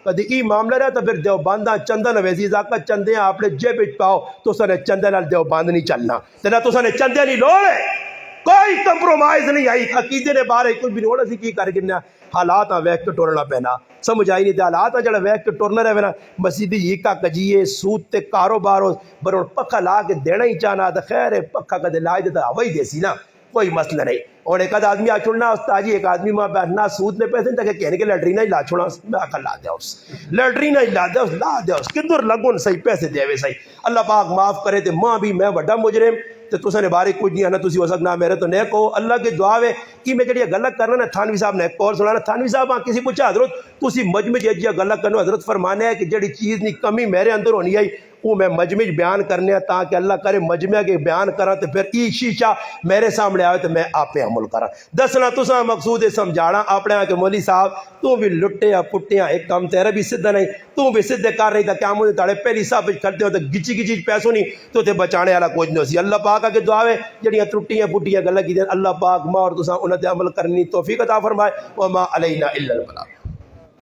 کدی ای معاملہ رہا تو پھر دیوبندہ چندہ نویزی زاکہ چندے اپنے جیب پاؤ تو سنے چندے نال دیوبند نہیں چلنا تینا تو سنے چندے نہیں لوڑے. کوئی کمپرومائز نہیں آئی. عقیدے نے بارے کچھ بھی نہیں سی کی کر گرنا حالات ویک کے ٹورنا پینا سمجھ آئی نہیں تے حالات جڑا ویک کے ٹورنا رہے نا مسیدی یہ کا کجیے سود تے کاروبار برون پکھا لا کے دینا ہی چاہنا تو خیر ہے پکھا کدے لائے دیتا ہوائی دیسی نا کوئی مسئلہ نہیں. اور ایک آدمی آ چھوڑنا استاد جی ایک آدمی ماں بیٹھنا سود نے پیسے تک کہنے کے لیٹرینہ ہی لا چھوڑا میں آکا لا دیا اس لیٹرینہ ہی لا دیا اس کدھر لگون صحیح پیسے دے ہوئے صحیح. اللہ پاک معاف کرے تے ماں بھی میں بڑا مجرم تے تساں نے بارے کچھ نہیں آنا تسی ہو سکنا میرے تو نیک ہو. اللہ کی دعا ہے کہ میں جڑی غلط کرنا نا تھانوی صاحب نے ایک اور سنانا. تھانوی صاحب کسی پوچھا حضرت تسی مجمع جی غلط کرنا حضرت فرمانے ہے کہ جڑی چیز نہیں کمی میرے اندر ہونی ہے وہ میں مجمع بیان کرنے تاکہ اللہ کرے مجمع کے بیان کرا تو پھر ای شیشہ میرے سامنے آئے تو میں آپ پہ عمل کرا. دسنا تساں مقصود سمجھانا اپنے کہ مولی صاحب تو بھی لٹے پٹیاں ایک کام تیرا بھی سدھا نہیں تو بھی سدھے کر رہی تھا کیا مجھے تاڑے پہلی صاحب کرتے ہو تو گچی گچی پیسوں نہیں تو تے بچانے والا کچھ نہیں سی. اللہ پاک کے دعا ہے جڑیاں ترٹیاں پٹیاں گلاں کی اللہ پاک ماں اور تساں انہاں تے عمل کرنی توفیق عطا فرمائے. وما علینا الا البلاغ.